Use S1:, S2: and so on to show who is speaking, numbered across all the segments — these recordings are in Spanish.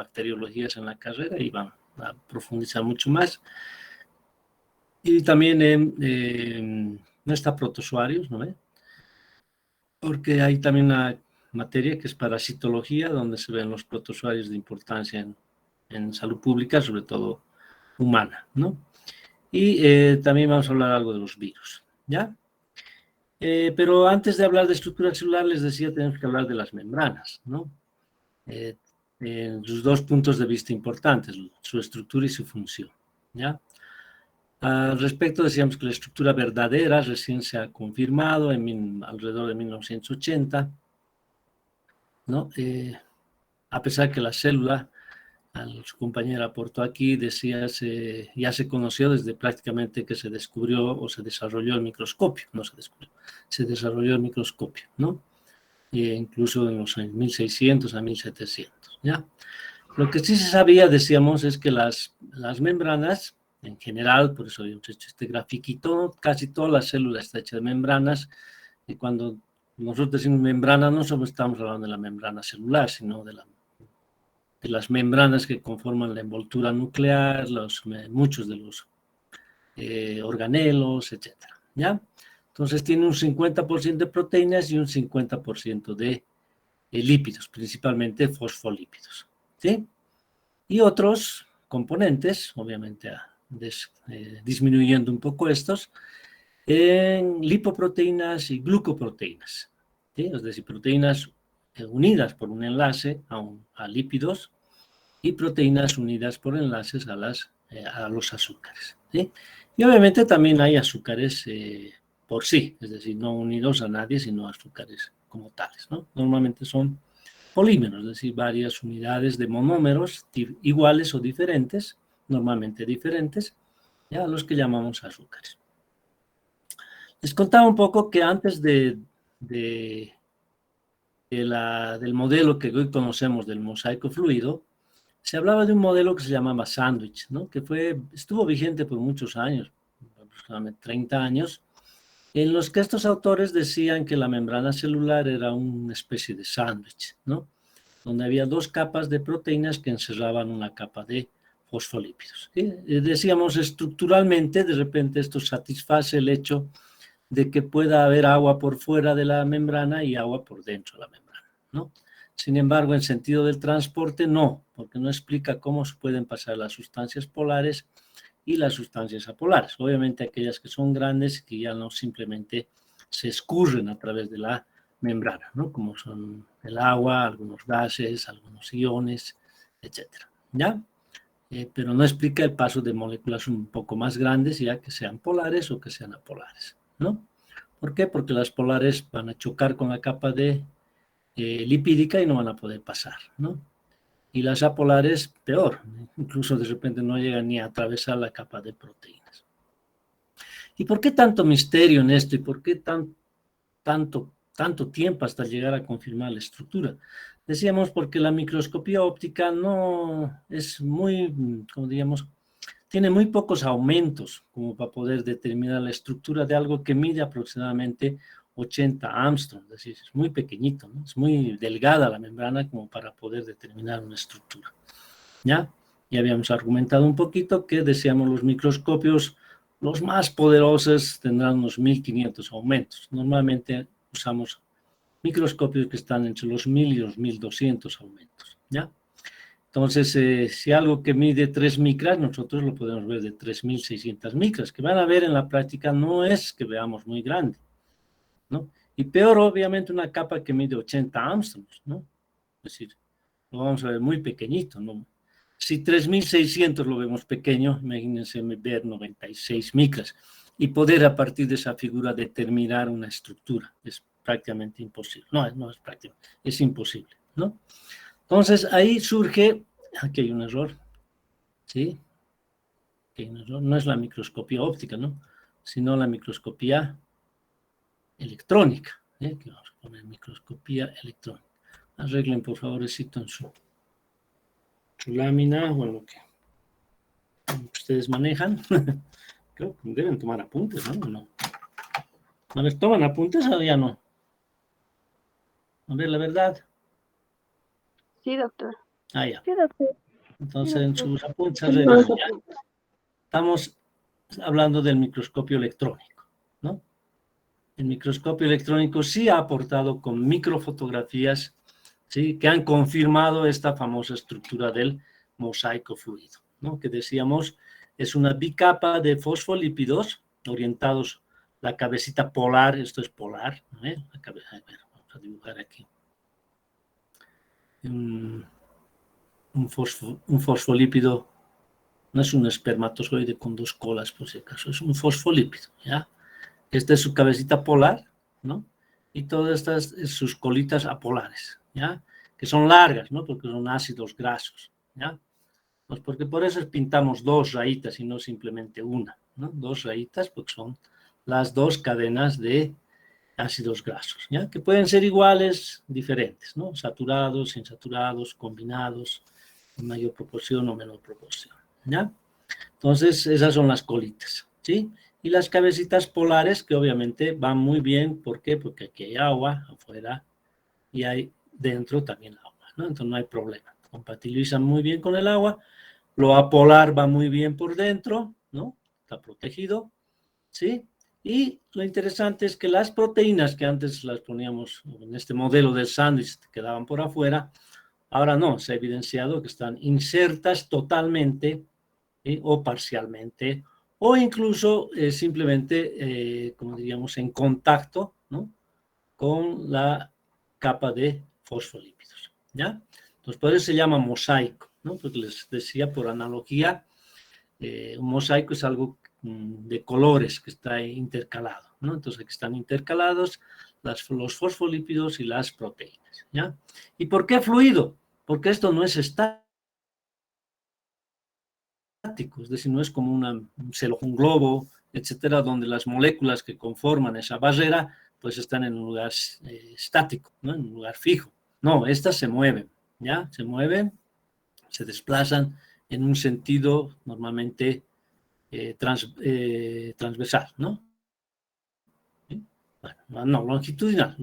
S1: bacteriologías en la carrera y van a profundizar mucho más. Y también no está protozoarios, ¿no? Porque hay también una materia que es parasitología, donde se ven los protozoarios de importancia en salud pública, sobre todo humana, ¿no? Y también vamos a hablar algo de los virus, ¿ya? Pero antes de hablar de estructura celular, les decía, tenemos que hablar de las membranas, ¿no? En sus dos puntos de vista importantes, su estructura y su función, ¿ya? Al respecto, decíamos que la estructura verdadera recién se ha confirmado alrededor de 1980, ¿no? A pesar que la célula, su compañera aportó aquí, decía, ya se conoció desde prácticamente que se descubrió o se desarrolló el microscopio, no se descubrió, se desarrolló el microscopio, ¿no? Incluso en los años 1600 a 1700, ¿ya? Lo que sí se sabía, decíamos, es que las membranas, en general, por eso habíamos hecho este grafiquito, casi toda la célula está hecha de membranas, y cuando nosotros decimos membrana, no solo estamos hablando de la membrana celular, sino de las membranas que conforman la envoltura nuclear, muchos de los organelos, etcétera, ¿ya? Entonces tiene un 50% de proteínas y un 50% de lípidos, principalmente fosfolípidos, ¿sí? Y otros componentes, obviamente disminuyendo un poco estos, en lipoproteínas y glucoproteínas, ¿sí? Es decir, proteínas unidas por un enlace a lípidos y proteínas unidas por enlaces a los azúcares, ¿sí? Y obviamente también hay azúcares por sí, es decir, no unidos a nadie, sino azúcares como tales, ¿no? Normalmente son polímeros, es decir, varias unidades de monómeros iguales o diferentes, normalmente diferentes, ya, a los que llamamos azúcares. Les contaba un poco que antes del modelo que hoy conocemos del mosaico fluido, se hablaba de un modelo que se llamaba sándwich, ¿no? Que estuvo vigente por muchos años, aproximadamente 30 años, en los que estos autores decían que la membrana celular era una especie de sándwich, ¿no? Donde había dos capas de proteínas que encerraban una capa de fosfolípidos. Decíamos, estructuralmente, de repente esto satisface el hecho de que pueda haber agua por fuera de la membrana y agua por dentro de la membrana, ¿no? Sin embargo, en sentido del transporte, no, porque no explica cómo se pueden pasar las sustancias polares y las sustancias apolares. Obviamente aquellas que son grandes, que ya no simplemente se escurren a través de la membrana, ¿no? Como son el agua, algunos gases, algunos iones, etcétera, ¿ya? Pero no explica el paso de moléculas un poco más grandes, ya que sean polares o que sean apolares, ¿no? ¿Por qué? Porque las polares van a chocar con la capa lipídica y no van a poder pasar, ¿no? Y las apolares, peor, incluso de repente no llegan ni a atravesar la capa de proteínas. ¿Y por qué tanto misterio en esto? ¿Y por qué tanto tiempo hasta llegar a confirmar la estructura? Decíamos porque la microscopía óptica no es muy, como digamos, tiene muy pocos aumentos como para poder determinar la estructura de algo que mide aproximadamente 80 Armstrong, es decir, es muy pequeñito, ¿no? Es muy delgada la membrana como para poder determinar una estructura, ¿ya? Ya habíamos argumentado un poquito que decíamos los microscopios, los más poderosos tendrán unos 1500 aumentos. Normalmente usamos microscopios que están entre los 1000 y los 1200 aumentos, ¿ya? Entonces, si algo que mide 3 micras, nosotros lo podemos ver de 3600 micras, que van a ver en la práctica no es que veamos muy grande, ¿no? Y peor, obviamente, una capa que mide 80 Armstrongs, ¿no? Es decir, lo vamos a ver muy pequeñito, ¿no? Si 3600 lo vemos pequeño, imagínense ver 96 micras y poder a partir de esa figura determinar una estructura. Es prácticamente imposible. No es prácticamente, es imposible, ¿no? Entonces, ahí surge, aquí hay un error, ¿sí? Aquí hay un error. No es la microscopía óptica, ¿no? Sino la microscopía electrónica, ¿eh? Que vamos a poner microscopía electrónica. Arreglen, por favor, en su lámina, o en lo que ustedes manejan. Creo que deben tomar apuntes, ¿no? ¿No? A ver, ¿toman apuntes o ya no? A ver, la verdad.
S2: Sí, doctor.
S1: Ah, ya.
S2: Sí, doctor.
S1: Entonces,
S2: Sí,
S1: en
S2: doctor.
S1: sus apuntes revisan, ¿ya? Estamos hablando del microscopio electrónico, ¿no? El microscopio electrónico sí ha aportado con microfotografías, ¿sí?, que han confirmado esta famosa estructura del mosaico fluido, ¿no? Que decíamos es una bicapa de fosfolípidos orientados, la cabecita polar, esto es polar, ¿no? La cabeza, a ver, vamos a dibujar aquí. Un fosfolípido no es un espermatozoide con dos colas, por si acaso, es un fosfolípido, ¿ya? Esta es su cabecita polar, ¿no? Y todas estas sus colitas apolares, ¿ya? Que son largas, ¿no? Porque son ácidos grasos, ¿ya? Pues porque por eso pintamos dos rayitas y no simplemente una, ¿no? Dos rayitas porque son las dos cadenas de ácidos grasos, ¿ya? Que pueden ser iguales, diferentes, ¿no? Saturados, insaturados, combinados, en mayor proporción o menor proporción, ¿ya? Entonces, esas son las colitas, ¿sí? Y las cabecitas polares que obviamente van muy bien, ¿por qué? Porque aquí hay agua afuera y hay dentro también agua, ¿no? Entonces no hay problema, compatibilizan muy bien con el agua, lo apolar va muy bien por dentro, ¿no? Está protegido, ¿sí? Y lo interesante es que las proteínas que antes las poníamos en este modelo del sándwich que quedaban por afuera, ahora no, se ha evidenciado que están insertas totalmente o parcialmente, o incluso simplemente, como diríamos, en contacto, ¿no?, con la capa de fosfolípidos, ¿ya? Entonces, por eso se llama mosaico, ¿no? Porque les decía por analogía, un mosaico es algo de colores que está intercalado, ¿no? Entonces, aquí están intercalados los fosfolípidos y las proteínas, ¿ya? ¿Y por qué fluido? Porque esto no es estático, es decir, no es como un globo, etcétera, donde las moléculas que conforman esa barrera pues están en un lugar estático, ¿no?, en un lugar fijo. No, estas se mueven, ¿ya? Se mueven, se desplazan en un sentido normalmente transversal, ¿no? ¿Sí? Bueno, no, longitudinal,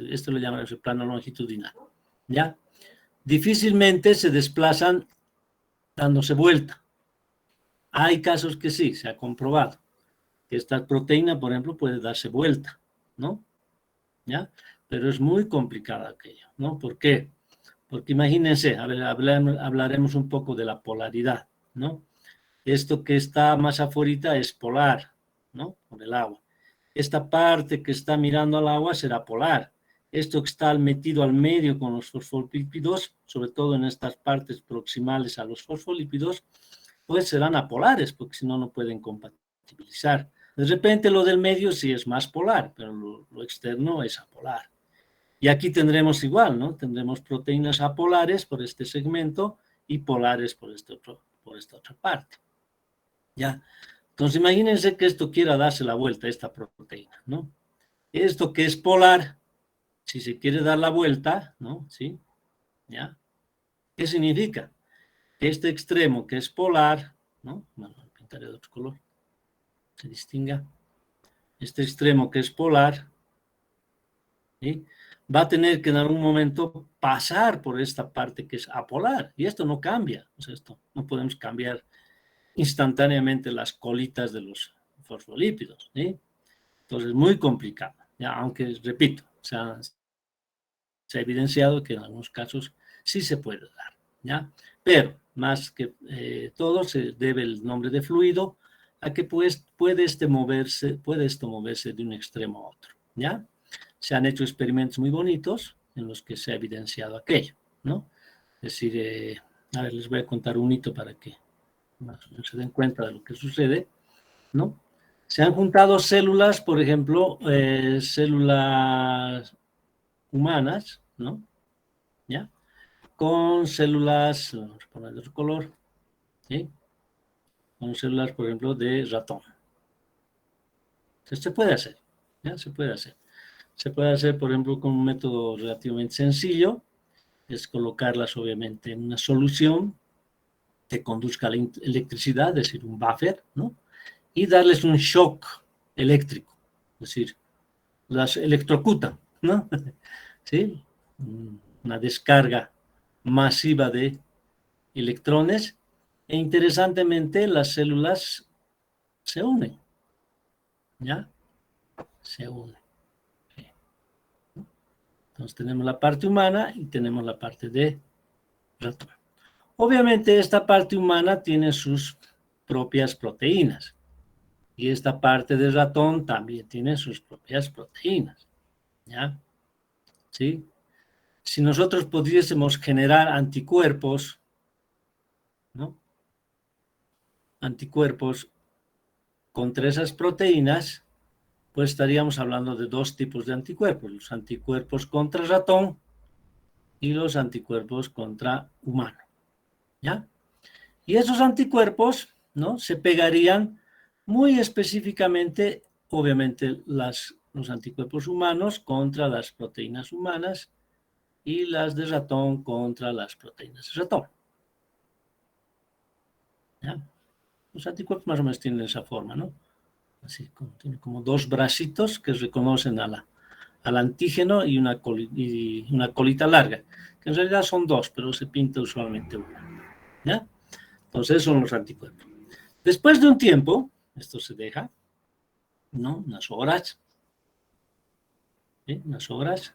S1: esto lo llaman el plano longitudinal, ¿ya? Difícilmente se desplazan dándose vuelta. Hay casos que sí, se ha comprobado que esta proteína, por ejemplo, puede darse vuelta, ¿no? ¿Ya? Pero es muy complicado aquello, ¿no? ¿Por qué? Porque imagínense, a ver, hablaremos un poco de la polaridad, ¿no? Esto que está más afuera es polar, ¿no? Por el agua. Esta parte que está mirando al agua será polar. Esto que está metido al medio con los fosfolípidos, sobre todo en estas partes proximales a los fosfolípidos, pues serán apolares, porque si no, no pueden compatibilizar. De repente lo del medio sí es más polar, pero lo externo es apolar. Y aquí tendremos igual, ¿no? Tendremos proteínas apolares por este segmento y polares por esta otra parte. ¿Ya? Entonces imagínense que esto quiera darse la vuelta a esta proteína, ¿no? Esto que es polar, si se quiere dar la vuelta, ¿no? ¿Sí? ¿Ya? ¿Qué significa? Este extremo que es polar, ¿no? Bueno, lo pintaré de otro color, se distinga. Este extremo que es polar, ¿sí?, va a tener que en algún momento pasar por esta parte que es apolar, y esto no cambia, o sea, esto no podemos cambiar instantáneamente las colitas de los fosfolípidos, ¿sí? Entonces es muy complicado, ¿ya? Aunque, repito, se ha evidenciado que en algunos casos sí se puede dar, ¿ya? Pero más que todo se debe el nombre de fluido a que pues, puede esto moverse de un extremo a otro, ¿ya? Se han hecho experimentos muy bonitos en los que se ha evidenciado aquello, ¿no? Es decir, a ver, les voy a contar un hito para que se den cuenta de lo que sucede, ¿no? Se han juntado células, por ejemplo, células humanas, ¿no? ¿Ya? Con células, vamos a poner de otro color, ¿sí? Con células, por ejemplo, de ratón. Entonces, se puede hacer, ¿ya? Se puede hacer. Se puede hacer, por ejemplo, con un método relativamente sencillo, es colocarlas, obviamente, en una solución que conduzca la electricidad, es decir, un buffer, ¿no? Y darles un shock eléctrico, es decir, las electrocutan, ¿no? ¿Sí? Una descarga masiva de electrones, e interesantemente las células se unen, ¿ya? Se unen. Entonces tenemos la parte humana y tenemos la parte de ratón. Obviamente esta parte humana tiene sus propias proteínas y esta parte del ratón también tiene sus propias proteínas, ¿ya? ¿Sí? Si nosotros pudiésemos generar anticuerpos, ¿no? Anticuerpos contra esas proteínas, pues estaríamos hablando de dos tipos de anticuerpos, los anticuerpos contra ratón y los anticuerpos contra humano, ¿ya? Y esos anticuerpos, ¿no? Se pegarían muy específicamente, obviamente, los anticuerpos humanos contra las proteínas humanas y las de ratón contra las proteínas de ratón, ¿ya? Los anticuerpos más o menos tienen esa forma, ¿no? Así, tienen como dos bracitos que reconocen al antígeno y una colita larga, que en realidad son dos, pero se pinta usualmente una, ¿ya? Entonces son los anticuerpos. Después de un tiempo, esto se deja, ¿no? Unas horas, ¿sí? Unas horas.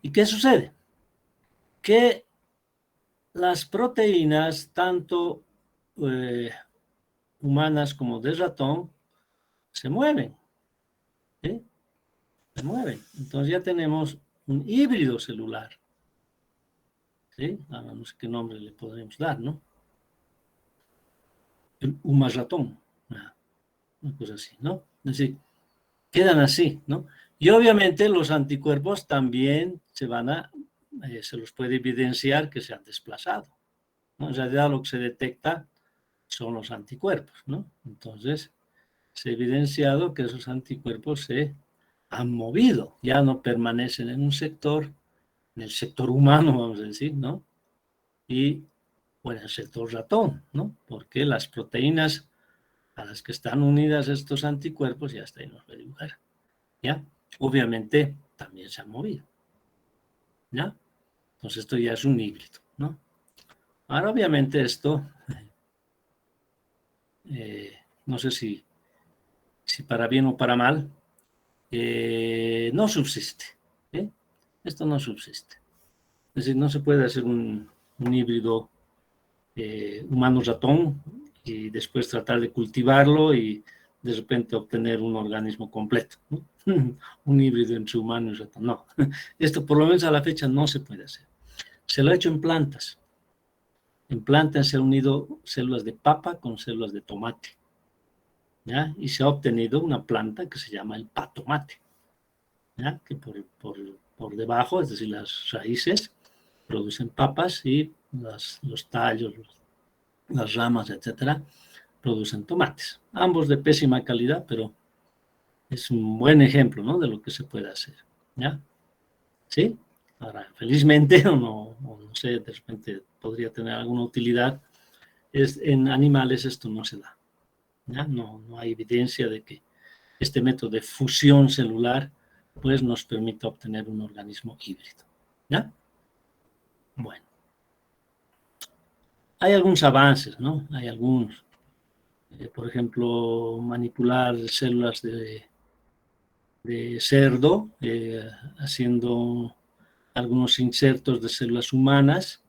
S1: ¿Y qué sucede? Que las proteínas, tanto humanas como de ratón, se mueven, ¿sí? Se mueven. Entonces ya tenemos un híbrido celular, ¿sí? Ahora no sé qué nombre le podremos dar, ¿no? El humarratón, una cosa así, ¿no? Es decir, quedan así, ¿no? Y obviamente los anticuerpos también se los puede evidenciar que se han desplazado, ¿no? En realidad lo que se detecta son los anticuerpos, ¿no? Entonces, se ha evidenciado que esos anticuerpos se han movido, ya no permanecen en un sector, en el sector humano, vamos a decir, ¿no? Y, bueno, el sector ratón, ¿no? Porque las proteínas a las que están unidas estos anticuerpos, ya está ahí, nos va a dibujar, ¿ya? Obviamente también se han movido, ¿ya? Entonces esto ya es un híbrido, ¿no? Ahora obviamente esto, no sé si para bien o para mal, no subsiste, ¿eh? Esto no subsiste. Es decir, no se puede hacer un híbrido humano-ratón y después tratar de cultivarlo y de repente obtener un organismo completo, ¿no? Un híbrido entre humano y ratón. No, esto por lo menos a la fecha no se puede hacer. Se lo ha hecho en plantas. En plantas se han unido células de papa con células de tomate, ¿ya? Y se ha obtenido una planta que se llama el patomate, ¿ya? Que por debajo, es decir, las raíces, producen papas y los tallos, las ramas, etcétera, producen tomates. Ambos de pésima calidad, pero es un buen ejemplo, ¿no? De lo que se puede hacer, ¿ya? ¿Sí? Ahora, felizmente, o no sé, de repente podría tener alguna utilidad, en animales esto no se da, ¿ya? No hay evidencia de que este método de fusión celular pues nos permita obtener un organismo híbrido, ¿ya? Bueno, hay algunos avances, ¿no? Hay algunos, por ejemplo, manipular células de cerdo, haciendo algunos insertos de células humanas,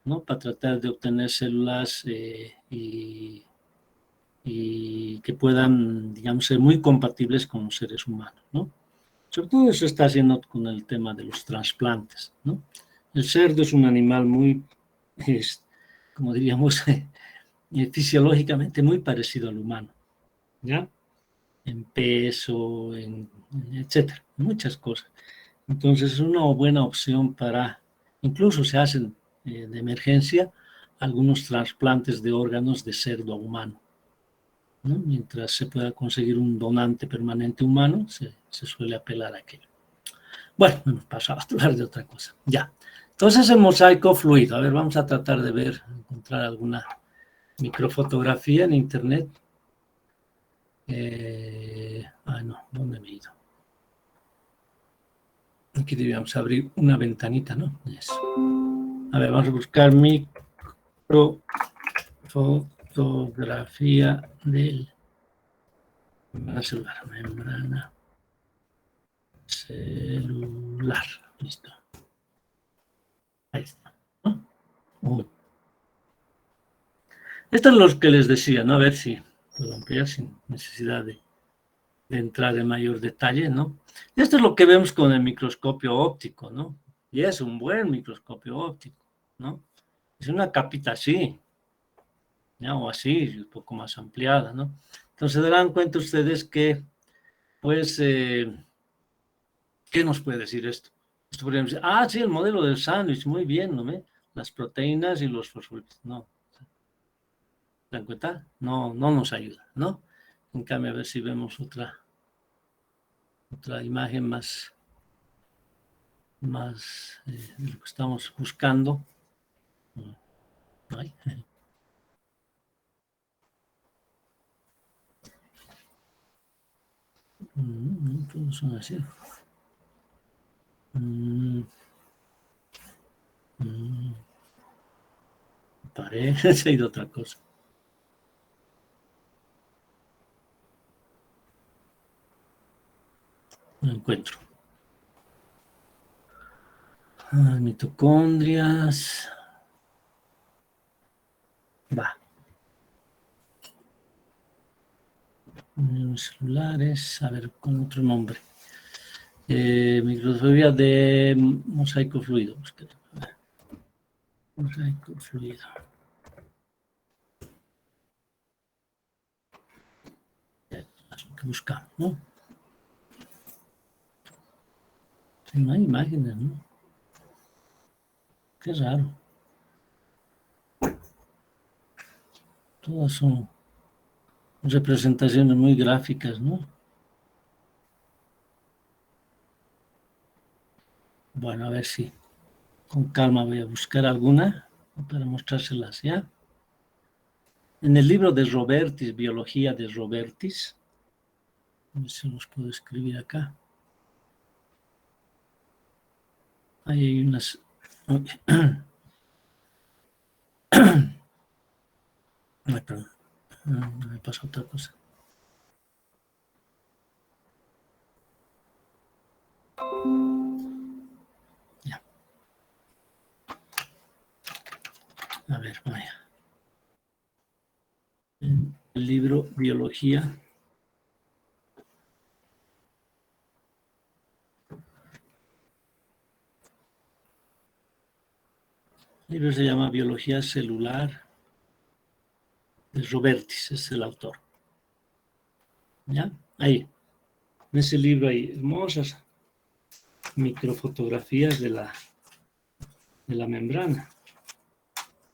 S1: ¿no? Para tratar de obtener células y que puedan, digamos, ser muy compatibles con los seres humanos, ¿no? Sobre todo eso está haciendo con el tema de los trasplantes, ¿no? El cerdo es un animal muy, como diríamos, fisiológicamente muy parecido al humano, ¿ya? En peso, etcétera, muchas cosas. Entonces es una buena opción para, incluso se hacen de emergencia algunos trasplantes de órganos de cerdo a humano, ¿no? Mientras se pueda conseguir un donante permanente humano, se suele apelar a aquello. Bueno, hemos pasado a hablar de otra cosa. Ya. Entonces el mosaico fluido. A ver, vamos a tratar de ver, encontrar alguna microfotografía en internet. No, ¿dónde me he ido? Aquí debíamos abrir una ventanita, ¿no? Eso. A ver, vamos a buscar microfotografía del membrana celular. Listo. Ahí está. ¿No? Esto es lo que les decía, ¿no? A ver si puedo ampliar sin necesidad de entrar en mayor detalle, ¿no? Esto es lo que vemos con el microscopio óptico, ¿no? Y es un buen microscopio óptico, ¿no? Es una capita así, ¿ya? O así, un poco más ampliada, ¿no? Entonces se darán cuenta ustedes que, pues, ¿qué nos puede decir esto? Esto podríamos decir, sí, el modelo del sándwich, muy bien, ¿no? Las proteínas y los fosfolipidos, no. ¿Se dan cuenta? No, no nos ayuda, ¿no? En cambio, a ver si vemos otra imagen más de lo que estamos buscando. Ay. Todos son así. Parece se ha ido otra cosa. No encuentro. Mitocondrias. Va. Celulares. A ver, con otro nombre. Microscopía de mosaico fluido. Mosaico fluido. Es lo que buscamos, ¿no? No hay imágenes, ¿no? Qué raro. Todas son representaciones muy gráficas, ¿no? Bueno, a ver si con calma voy a buscar alguna para mostrárselas, ¿ya? En el libro de Robertis, Biología de Robertis, a ver si los puedo escribir acá. Ahí hay unas... Ay, perdón, me pasó otra cosa. Ya. A ver, vaya. En el libro Biología. El libro se llama Biología Celular de Robertis, es el autor. ¿Ya? Ahí. En ese libro hay hermosas microfotografías de la membrana.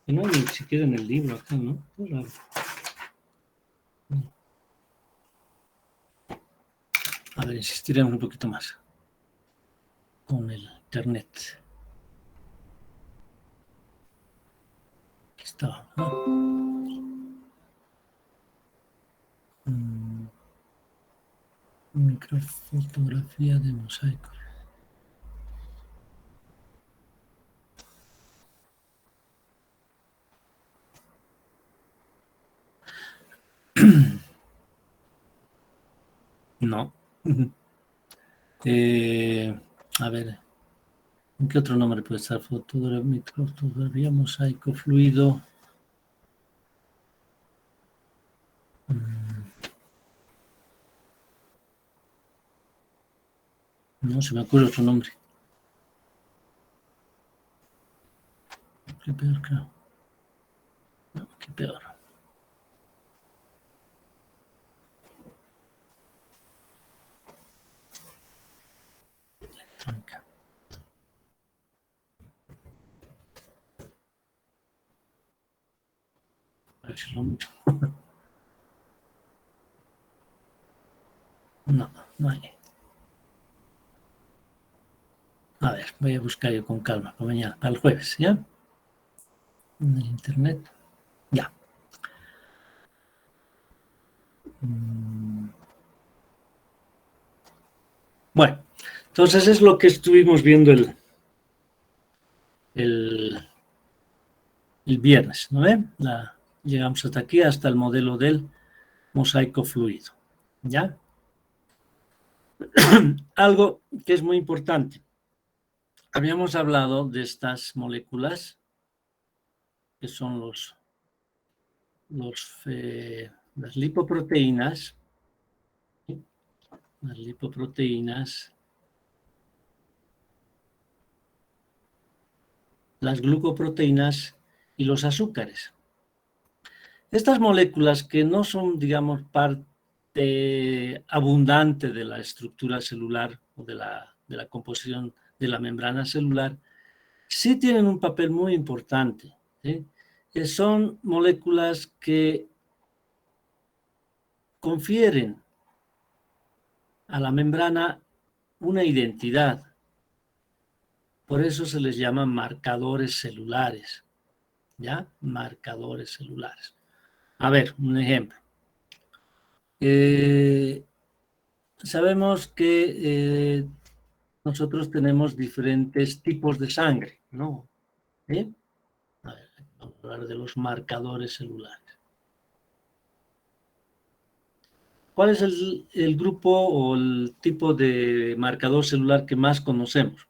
S1: Que no hay ni siquiera en el libro acá, ¿no? Qué raro. A ver, insistiremos un poquito más con el internet. Aquí está, ¿no? Microfotografía de mosaico. No. A ver, ¿en qué otro nombre puede estar? Microfotografía, mosaico, fluido. No se me ocurre otro nombre. Qué peor, creo. No, qué peor. Electrónica. A ver si lo mucho. No, no hay. A ver, voy a buscar yo con calma para mañana, para el jueves, ¿ya? En el internet. Ya. Bueno, entonces es lo que estuvimos viendo el el viernes, ¿no ven? Llegamos hasta aquí, hasta el modelo del mosaico fluido, ¿ya? Algo que es muy importante. Habíamos hablado de estas moléculas, que son las lipoproteínas, ¿sí? Las lipoproteínas, las glucoproteínas y los azúcares. Estas moléculas que no son, digamos, parte abundante de la estructura celular o de la composición de la membrana celular, sí tienen un papel muy importante, ¿sí? Son moléculas que confieren a la membrana una identidad. Por eso se les llama marcadores celulares, ¿ya? Marcadores celulares. A ver, un ejemplo. Sabemos que nosotros tenemos diferentes tipos de sangre, ¿no? ¿Sí? A ver, vamos a hablar de los marcadores celulares. ¿Cuál es el grupo o el tipo de marcador celular que más conocemos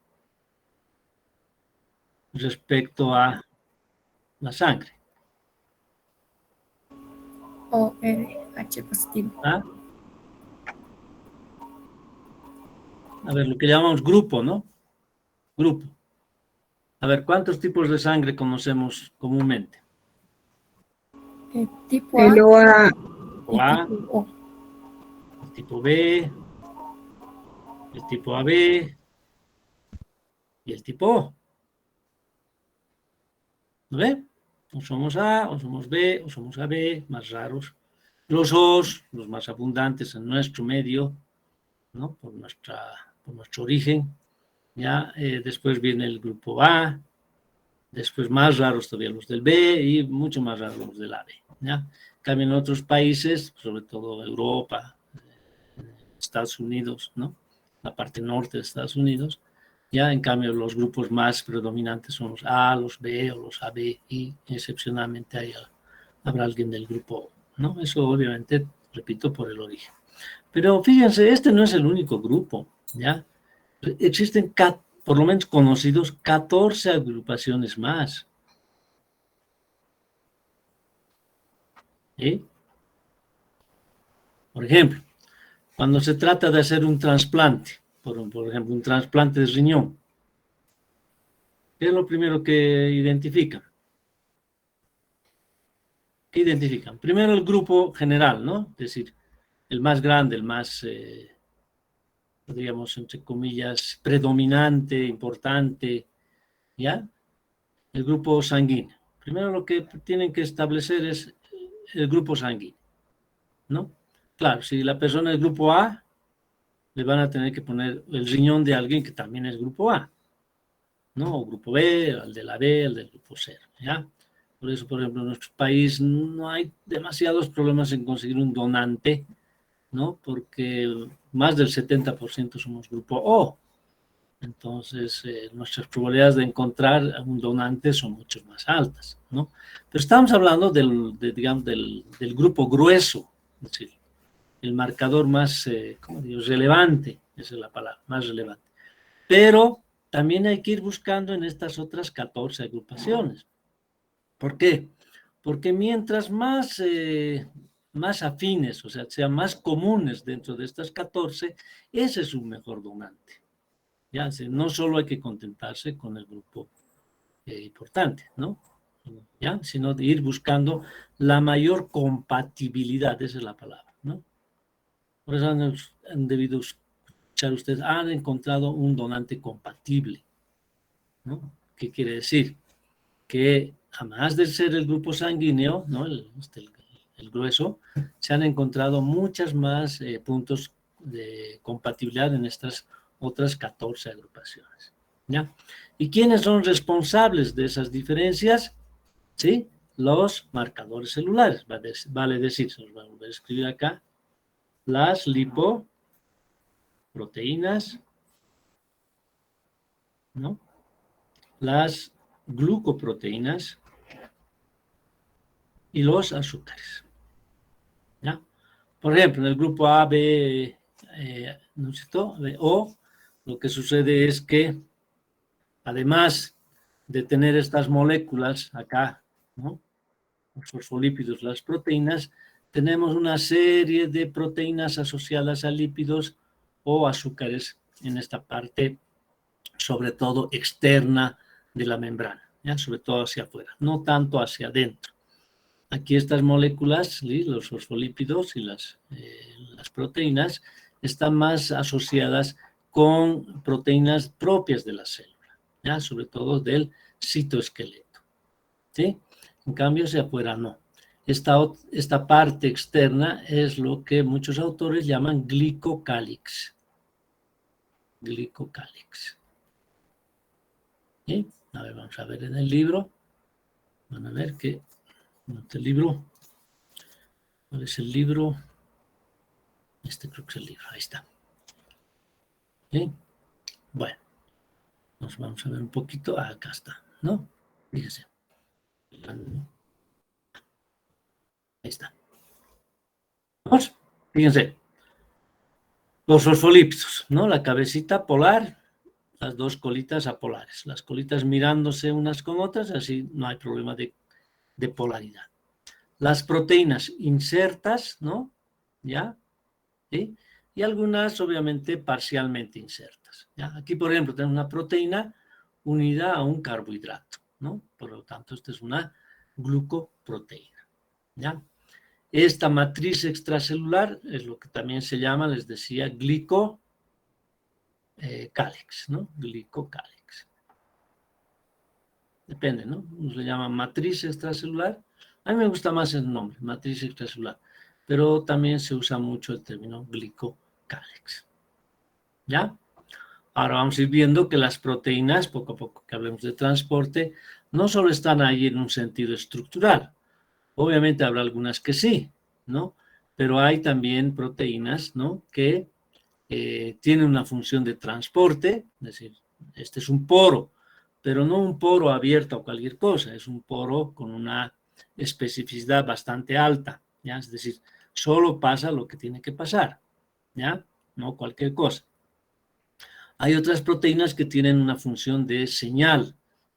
S1: respecto a la sangre?
S2: O H positivo.
S1: ¿Ah? A ver, lo que llamamos grupo, ¿no? Grupo. A ver, ¿cuántos tipos de sangre conocemos comúnmente?
S2: Tipo A
S3: El OA,
S1: Tipo
S2: y
S1: A,
S2: tipo O.
S1: el tipo B, el tipo AB y el tipo O. ¿No ve? O somos A, o somos B, o somos AB, más raros. Los O's, los más abundantes en nuestro medio, ¿no? Por nuestro origen. Ya, después viene el grupo A, después más raros todavía los del B y mucho más raros los del AB. ¿Ya? En cambio, en otros países, sobre todo Europa, Estados Unidos, ¿no? La parte norte de Estados Unidos, ya en cambio los grupos más predominantes son los A, los B o los AB y excepcionalmente habrá alguien del grupo O, ¿no? Eso obviamente, repito, por el origen. Pero fíjense, este no es el único grupo, ¿ya? Existen, por lo menos conocidos, 14 agrupaciones más. ¿Sí? Por ejemplo, cuando se trata de hacer un trasplante, por ejemplo, un trasplante de riñón, ¿qué es lo primero que identifican? ¿Qué identifican? Primero el grupo general, ¿no? Es decir, el más grande, el más, digamos, entre comillas, predominante, importante, ¿ya? El grupo sanguíneo. Primero lo que tienen que establecer es el grupo sanguíneo, ¿no? Claro, si la persona es grupo A, le van a tener que poner el riñón de alguien que también es grupo A, ¿no? O grupo B, el de la B, el del grupo C, ¿ya? Por eso, por ejemplo, en nuestro país no hay demasiados problemas en conseguir un donante, ¿no? Porque más del 70% somos grupo O. Entonces, nuestras probabilidades de encontrar un donante son mucho más altas, ¿no? Pero estamos hablando digamos, del grupo grueso, es decir, el marcador más, ¿cómo digo?, relevante, esa es la palabra, más relevante. Pero también hay que ir buscando en estas otras 14 agrupaciones. ¿Por qué? Porque mientras más afines, o sea, sean más comunes dentro de estas 14, ese es un mejor donante. Ya, no solo hay que contentarse con el grupo importante, ¿no? ¿Ya? Sino de ir buscando la mayor compatibilidad, esa es la palabra, ¿no? Por eso han debido escuchar ustedes, han encontrado un donante compatible, ¿no? ¿Qué quiere decir? Que además de ser el grupo sanguíneo, ¿no? El grueso, se han encontrado muchas más puntos de compatibilidad en estas otras 14 agrupaciones, ¿ya? ¿Y quiénes son responsables de esas diferencias? ¿Sí? Los marcadores celulares, vale decir, se los voy a volver a escribir acá, las lipoproteínas, ¿no? Las glucoproteínas y los azúcares. ¿Ya? Por ejemplo, en el grupo A, B, ¿no es cierto? O, lo que sucede es que, además de tener estas moléculas acá, ¿no? Los fosfolípidos, las proteínas, tenemos una serie de proteínas asociadas a lípidos o azúcares en esta parte, sobre todo externa de la membrana, ¿ya? Sobre todo hacia afuera, no tanto hacia adentro. Aquí estas moléculas, ¿sí? Los fosfolípidos y las proteínas, están más asociadas con proteínas propias de la célula, ¿ya? Sobre todo del citoesqueleto, ¿sí? En cambio, hacia afuera no. Esta parte externa es lo que muchos autores llaman glicocálix. Glicocálix. ¿Sí? A ver, vamos a ver en el libro. Van a ver que este libro, ¿cuál es el libro? Este creo que es el libro, ahí está. ¿Sí? Bueno, nos vamos a ver un poquito. Ah, acá está, ¿no? Fíjense. Ahí está. Vamos, fíjense. Los fosfolípidos, ¿no? La cabecita polar, las dos colitas apolares. Las colitas mirándose unas con otras, así no hay problema de polaridad. Las proteínas insertas, ¿no? ¿Ya? ¿Sí? Y algunas, obviamente, parcialmente insertas. ¿Ya? Aquí, por ejemplo, tenemos una proteína unida a un carbohidrato, ¿no? Por lo tanto, esta es una glucoproteína. ¿Ya? Esta matriz extracelular es lo que también se llama, les decía, glicocálix, ¿no? Glicocálix. Depende, ¿no? Uno le llama matriz extracelular. A mí me gusta más el nombre, matriz extracelular, pero también se usa mucho el término glicocálix. ¿Ya? Ahora vamos a ir viendo que las proteínas, poco a poco que hablemos de transporte, no solo están ahí en un sentido estructural. Obviamente habrá algunas que sí, ¿no? Pero hay también proteínas, ¿no? Que tienen una función de transporte, es decir, este es un poro, pero no un poro abierto a cualquier cosa, es un poro con una especificidad bastante alta, ¿ya? Es decir, solo pasa lo que tiene que pasar, ¿ya? No cualquier cosa. Hay otras proteínas que tienen una función de señal,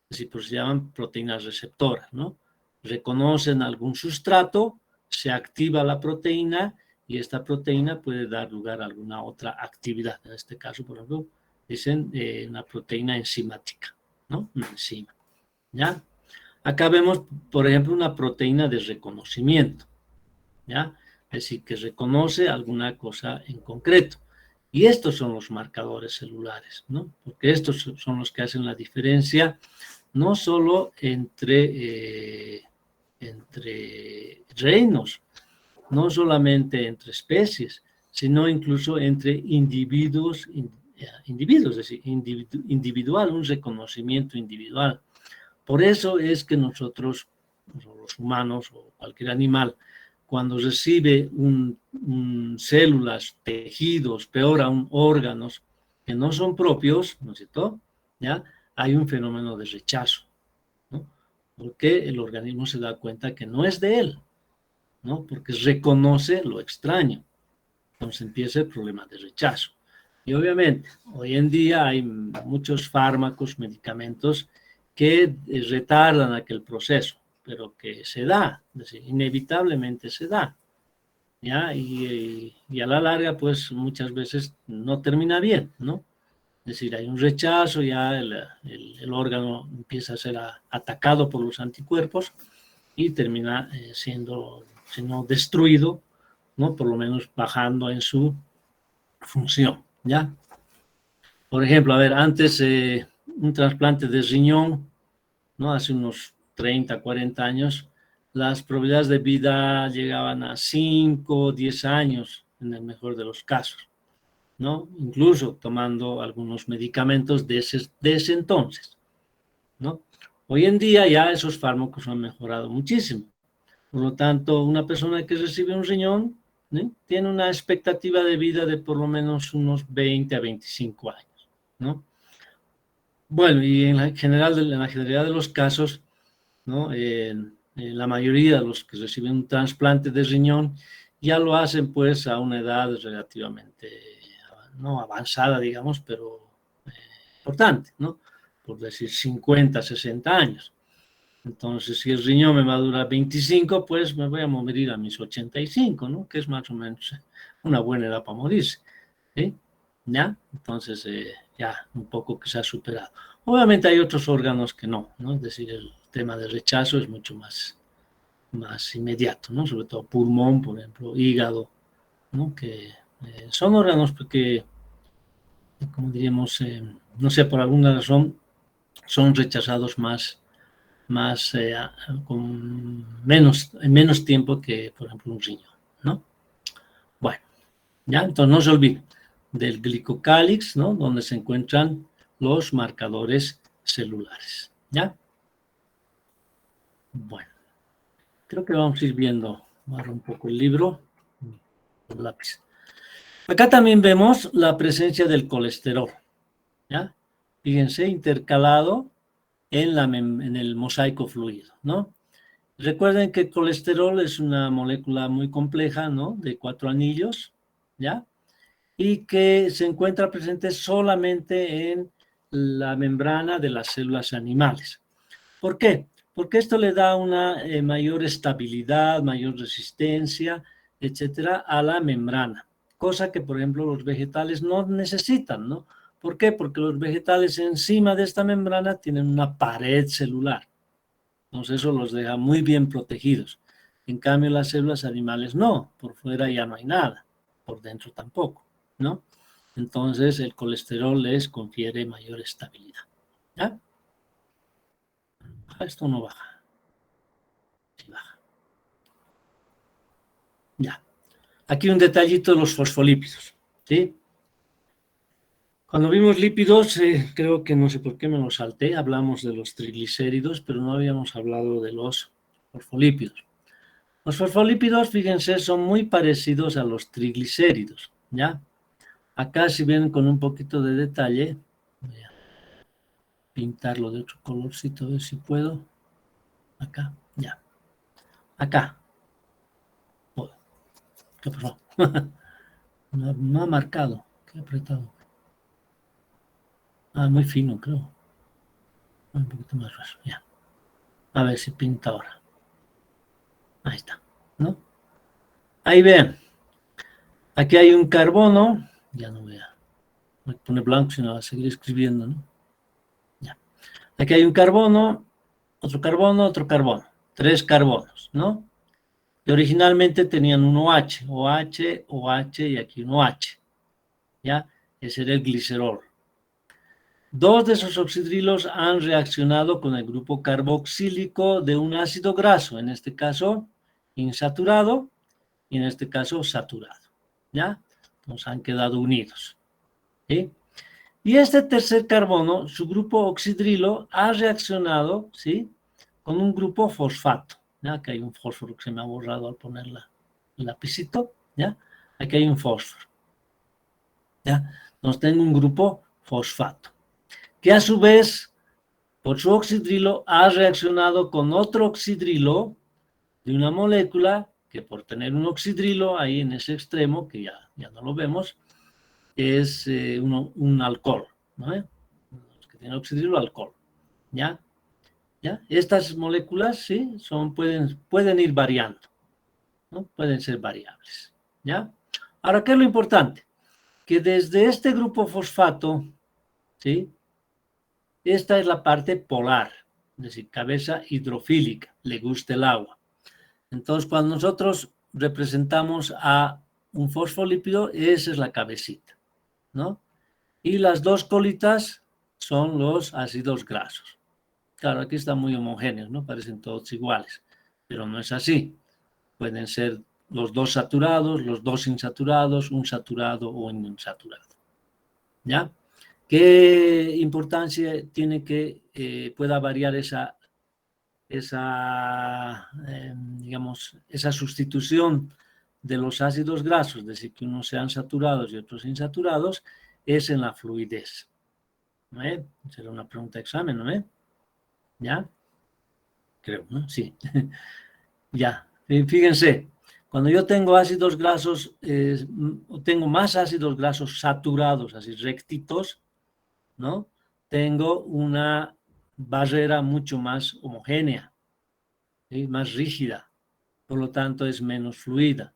S1: es decir, pues se llaman proteínas receptoras, ¿no? Reconocen algún sustrato, se activa la proteína y esta proteína puede dar lugar a alguna otra actividad. En este caso, por ejemplo, dicen una proteína enzimática, ¿no? Una enzima, ¿ya? Acá vemos, por ejemplo, una proteína de reconocimiento, ¿ya? Es decir, que reconoce alguna cosa en concreto. Y estos son los marcadores celulares, ¿no? Porque estos son los que hacen la diferencia no solo entre reinos, no solamente entre especies, sino incluso entre individuos, es decir, individual, un reconocimiento individual. Por eso es que nosotros, los humanos o cualquier animal, cuando recibe células, tejidos, peor aún órganos que no son propios, ¿no es cierto? ¿Ya? Hay un fenómeno de rechazo, ¿no? Porque el organismo se da cuenta que no es de él, ¿no? Porque reconoce lo extraño. Entonces empieza el problema de rechazo. Y obviamente, hoy en día hay muchos fármacos, medicamentos que retardan aquel proceso, pero que se da, es decir, inevitablemente se da, ¿ya? Y a la larga, pues muchas veces no termina bien, ¿no? Es decir, hay un rechazo, ya el órgano empieza a ser atacado por los anticuerpos y termina siendo, si no destruido, ¿no? Por lo menos bajando en su función, ¿ya? Por ejemplo, a ver, antes un trasplante de riñón, ¿no? Hace unos 30, 40 años, las probabilidades de vida llegaban a 5, 10 años, en el mejor de los casos, ¿no? Incluso tomando algunos medicamentos de ese entonces, ¿no? Hoy en día ya esos fármacos han mejorado muchísimo. Por lo tanto, una persona que recibe un riñón, ¿no? Tiene una expectativa de vida de por lo menos unos 20 a 25 años, ¿no? Bueno, y en la generalidad de los casos, ¿no? En la mayoría de los que reciben un trasplante de riñón ya lo hacen pues a una edad relativamente, no avanzada, digamos, pero importante, ¿no? Por decir 50, 60 años. Entonces, si el riñón me va a durar 25, pues me voy a morir a mis 85, ¿no? Que es más o menos una buena edad para morirse, ¿sí? ¿Ya? Entonces, ya un poco que se ha superado. Obviamente hay otros órganos que no, ¿no? Es decir, el tema del rechazo es mucho más inmediato, ¿no? Sobre todo pulmón, por ejemplo, hígado, ¿no? Que son órganos que, como diríamos, no sé, por alguna razón, son rechazados con menos tiempo que, por ejemplo, un riñón, ¿no? Bueno, ya, entonces no se olviden del glicocálix, ¿no? Donde se encuentran los marcadores celulares, ¿ya? Bueno, creo que vamos a ir viendo, barro un poco el libro, el lápiz. Acá también vemos la presencia del colesterol, ¿ya? Fíjense, intercalado en el mosaico fluido, ¿no? Recuerden que el colesterol es una molécula muy compleja, ¿no? De 4 anillos, ¿ya? Y que se encuentra presente solamente en la membrana de las células animales. ¿Por qué? Porque esto le da una mayor estabilidad, mayor resistencia, etcétera, a la membrana, cosa que, por ejemplo, los vegetales no necesitan, ¿no? ¿Por qué? Porque los vegetales encima de esta membrana tienen una pared celular. Entonces eso los deja muy bien protegidos. En cambio, las células animales no, por fuera ya no hay nada, por dentro tampoco, ¿no? Entonces el colesterol les confiere mayor estabilidad. ¿Ya? Esto no baja. Sí baja. Ya. Aquí un detallito de los fosfolípidos, ¿sí? Cuando vimos lípidos, creo que no sé por qué me lo salté, hablamos de los triglicéridos, pero no habíamos hablado de los fosfolípidos. Los fosfolípidos, fíjense, son muy parecidos a los triglicéridos, ¿ya? Acá si ven con un poquito de detalle, voy a pintarlo de otro colorcito, a ver si puedo. Acá, ya. Acá. Oh, ¿qué pasó? No ha marcado, qué apretado. Ah, muy fino, creo. Un poquito más grueso, ya. A ver si pinta ahora. Ahí está, ¿no? Ahí ven. Aquí hay un carbono. Ya no voy a poner blanco, sino a seguir escribiendo, ¿no? Ya. Aquí hay un carbono, otro carbono. 3 carbonos, ¿no? Que originalmente tenían un OH, OH, OH y aquí un OH, ¿ya? Ese era el glicerol. 2 de esos oxidrilos han reaccionado con el grupo carboxílico de un ácido graso, en este caso insaturado y en este caso saturado, ¿ya? Entonces han quedado unidos, ¿sí? Y este tercer carbono, su grupo oxidrilo, ha reaccionado, ¿sí? Con un grupo fosfato, ¿ya? Aquí hay un fósforo que se me ha borrado al poner el lapicito, ¿ya? Aquí hay un fósforo, ¿ya? Entonces tengo un grupo fosfato, que a su vez, por su oxidrilo, ha reaccionado con otro oxidrilo de una molécula que por tener un oxidrilo ahí en ese extremo, que ya no lo vemos, es un alcohol, ¿no? Que tiene oxidrilo, alcohol, ¿ya? ¿Ya? Estas moléculas, sí, pueden ir variando, ¿no? Pueden ser variables, ¿ya? Ahora, ¿qué es lo importante? Que desde este grupo fosfato, ¿sí? Esta es la parte polar, es decir, cabeza hidrofílica, le gusta el agua. Entonces, cuando nosotros representamos a un fosfolípido, esa es la cabecita, ¿no? Y las 2 colitas son los ácidos grasos. Claro, aquí están muy homogéneos, ¿no? Parecen todos iguales, pero no es así. Pueden ser los 2 saturados, los 2 insaturados, un saturado o un insaturado, ¿ya? ¿Qué importancia tiene que pueda variar digamos, esa sustitución de los ácidos grasos, es decir, que unos sean saturados y otros insaturados, es en la fluidez? ¿No? Será una pregunta de examen, ¿no? ¿Ya? creo, ¿no? Sí. Ya, fíjense, cuando yo tengo ácidos grasos, tengo más ácidos grasos saturados, así rectitos, ¿no? Tengo una barrera mucho más homogénea, ¿sí? Más rígida, por lo tanto es menos fluida.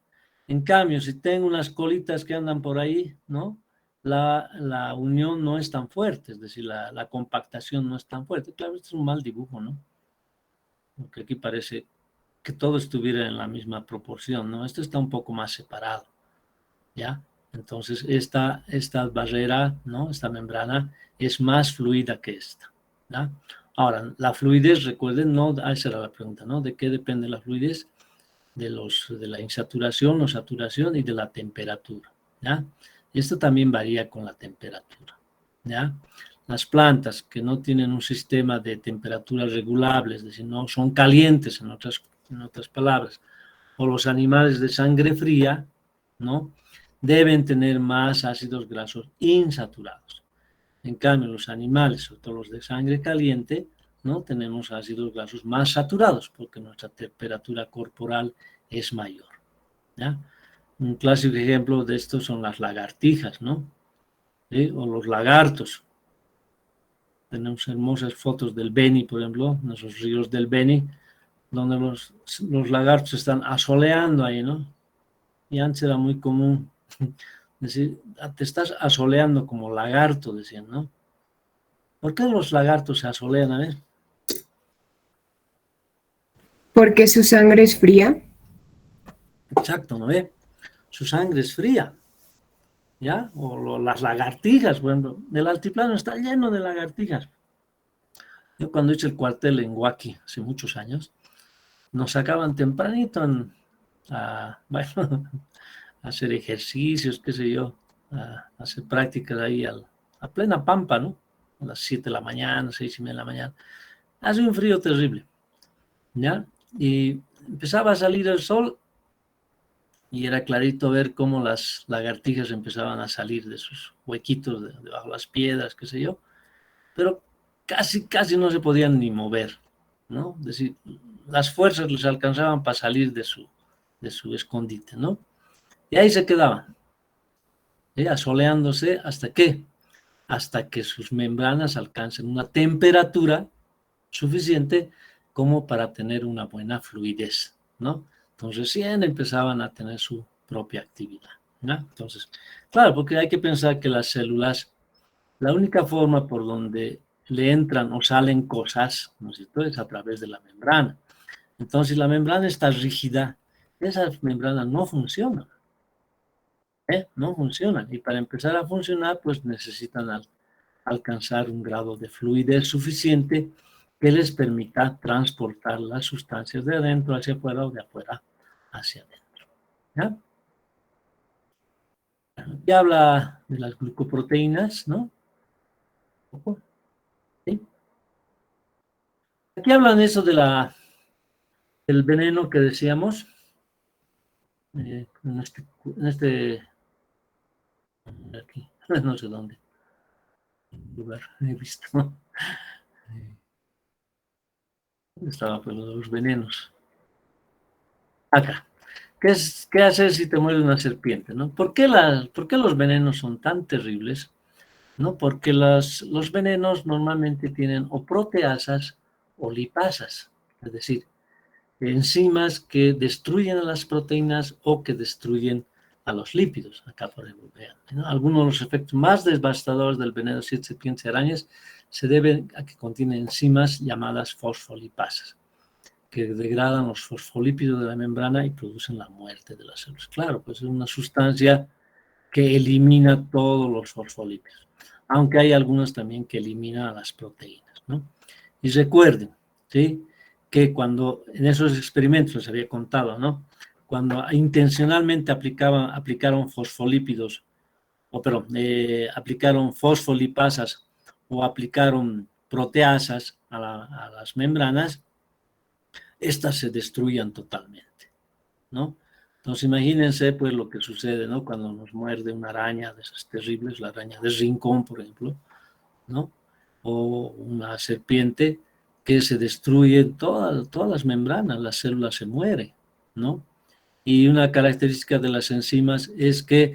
S1: En cambio, si tengo unas colitas que andan por ahí, ¿no? La unión no es tan fuerte, es decir, la compactación no es tan fuerte. Claro, este es un mal dibujo, ¿no? Porque aquí parece que todo estuviera en la misma proporción, ¿no? Esto está un poco más separado, ¿ya? Entonces, esta barrera, ¿no? Esta membrana es más fluida que esta, ¿ya? Ahora, la fluidez, recuerden, no, esa era la pregunta, ¿no? ¿De qué depende la fluidez? De la insaturación o saturación y de la temperatura, ¿ya? Esto también varía con la temperatura, ¿ya? Las plantas que no tienen un sistema de temperatura regulable, es decir, no son calientes, en otras palabras, o los animales de sangre fría, ¿no? Deben tener más ácidos grasos insaturados. En cambio, los animales, sobre todo los de sangre caliente, ¿no? Tenemos ácidos grasos más saturados porque nuestra temperatura corporal es mayor, ¿ya? Un clásico ejemplo de esto son las lagartijas, ¿no? ¿Sí? O los lagartos. Tenemos hermosas fotos del Beni, por ejemplo, en esos ríos del Beni, donde los lagartos están asoleando ahí, ¿no? Y antes era muy común decir, te estás asoleando como lagarto, decían, ¿no? ¿Por qué los lagartos se asolean? A ver.
S2: Porque su sangre es fría.
S1: Exacto, ¿no ve? Su sangre es fría, ¿ya? O las lagartijas, bueno, el altiplano está lleno de lagartijas. Yo cuando hice el cuartel en Huaki, hace muchos años, nos sacaban tempranito bueno, a hacer ejercicios, qué sé yo, a hacer prácticas ahí a plena pampa, ¿no? A las 7 de la mañana, 6:30 de la mañana. Hace un frío terrible, ¿ya? Y empezaba a salir el sol y era clarito ver cómo las lagartijas empezaban a salir de sus huequitos debajo de las piedras, qué sé yo, pero casi no se podían ni mover, ¿no? Es decir, las fuerzas les alcanzaban para salir de su escondite, ¿no? Y ahí se quedaban, asoleándose hasta qué, hasta que sus membranas alcancen una temperatura suficiente como para tener una buena fluidez, ¿no? Entonces recién empezaban a tener su propia actividad, ¿no? Entonces, claro, porque hay que pensar que las células, la única forma por donde le entran o salen cosas, ¿no es cierto?, es a través de la membrana. Entonces, si la membrana está rígida, esas membranas no funcionan, ¿eh? No funcionan. Y para empezar a funcionar, pues necesitan alcanzar un grado de fluidez suficiente que les permita transportar las sustancias de adentro hacia afuera o de afuera hacia adentro, ¿ya? Aquí habla de las glucoproteínas, ¿no? ¿Sí? Aquí hablan eso del veneno que decíamos, en este, aquí, no sé dónde lugar he visto, ¿no? Estaba pues los venenos. Acá. ¿Qué hacer si te muerde una serpiente? ¿No? ¿Por qué los venenos son tan terribles? ¿No? Porque los venenos normalmente tienen o proteasas o lipasas, es decir, enzimas que destruyen a las proteínas o que destruyen a los lípidos. Acá, por ejemplo, vean, ¿no? Algunos de los efectos más devastadores del veneno de serpientes y arañas se deben a que contiene enzimas llamadas fosfolipasas, que degradan los fosfolípidos de la membrana y producen la muerte de las células. Claro, pues es una sustancia que elimina todos los fosfolípidos, aunque hay algunas también que eliminan a las proteínas, ¿no? Y recuerden, ¿sí?, que cuando en esos experimentos les había contado, ¿no?, cuando intencionalmente aplicaron fosfolípidos, aplicaron fosfolipasas o aplicaron proteasas a las membranas, estas se destruían totalmente, ¿no? Entonces imagínense pues lo que sucede, ¿no?, cuando nos muerde una araña de esas terribles, la araña de rincón, por ejemplo, ¿no?, o una serpiente, que se destruyen todas las membranas, las células se mueren, ¿no? Y una característica de las enzimas es que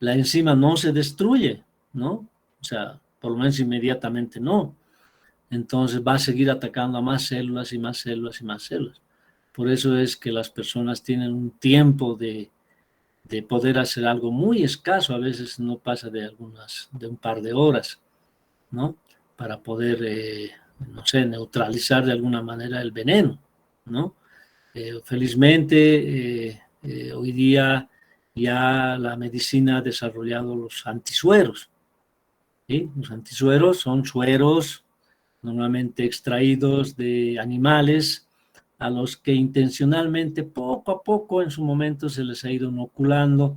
S1: la enzima no se destruye, ¿no? O sea, por lo menos inmediatamente no. Entonces va a seguir atacando a más células y más células y más células. Por eso es que las personas tienen un tiempo de poder hacer algo muy escaso, a veces no pasa de un par de horas, ¿no? Para poder, no sé, neutralizar de alguna manera el veneno, ¿no? Felizmente, hoy día ya la medicina ha desarrollado los antisueros, ¿sí? Los antisueros son sueros normalmente extraídos de animales a los que intencionalmente, poco a poco, en su momento se les ha ido inoculando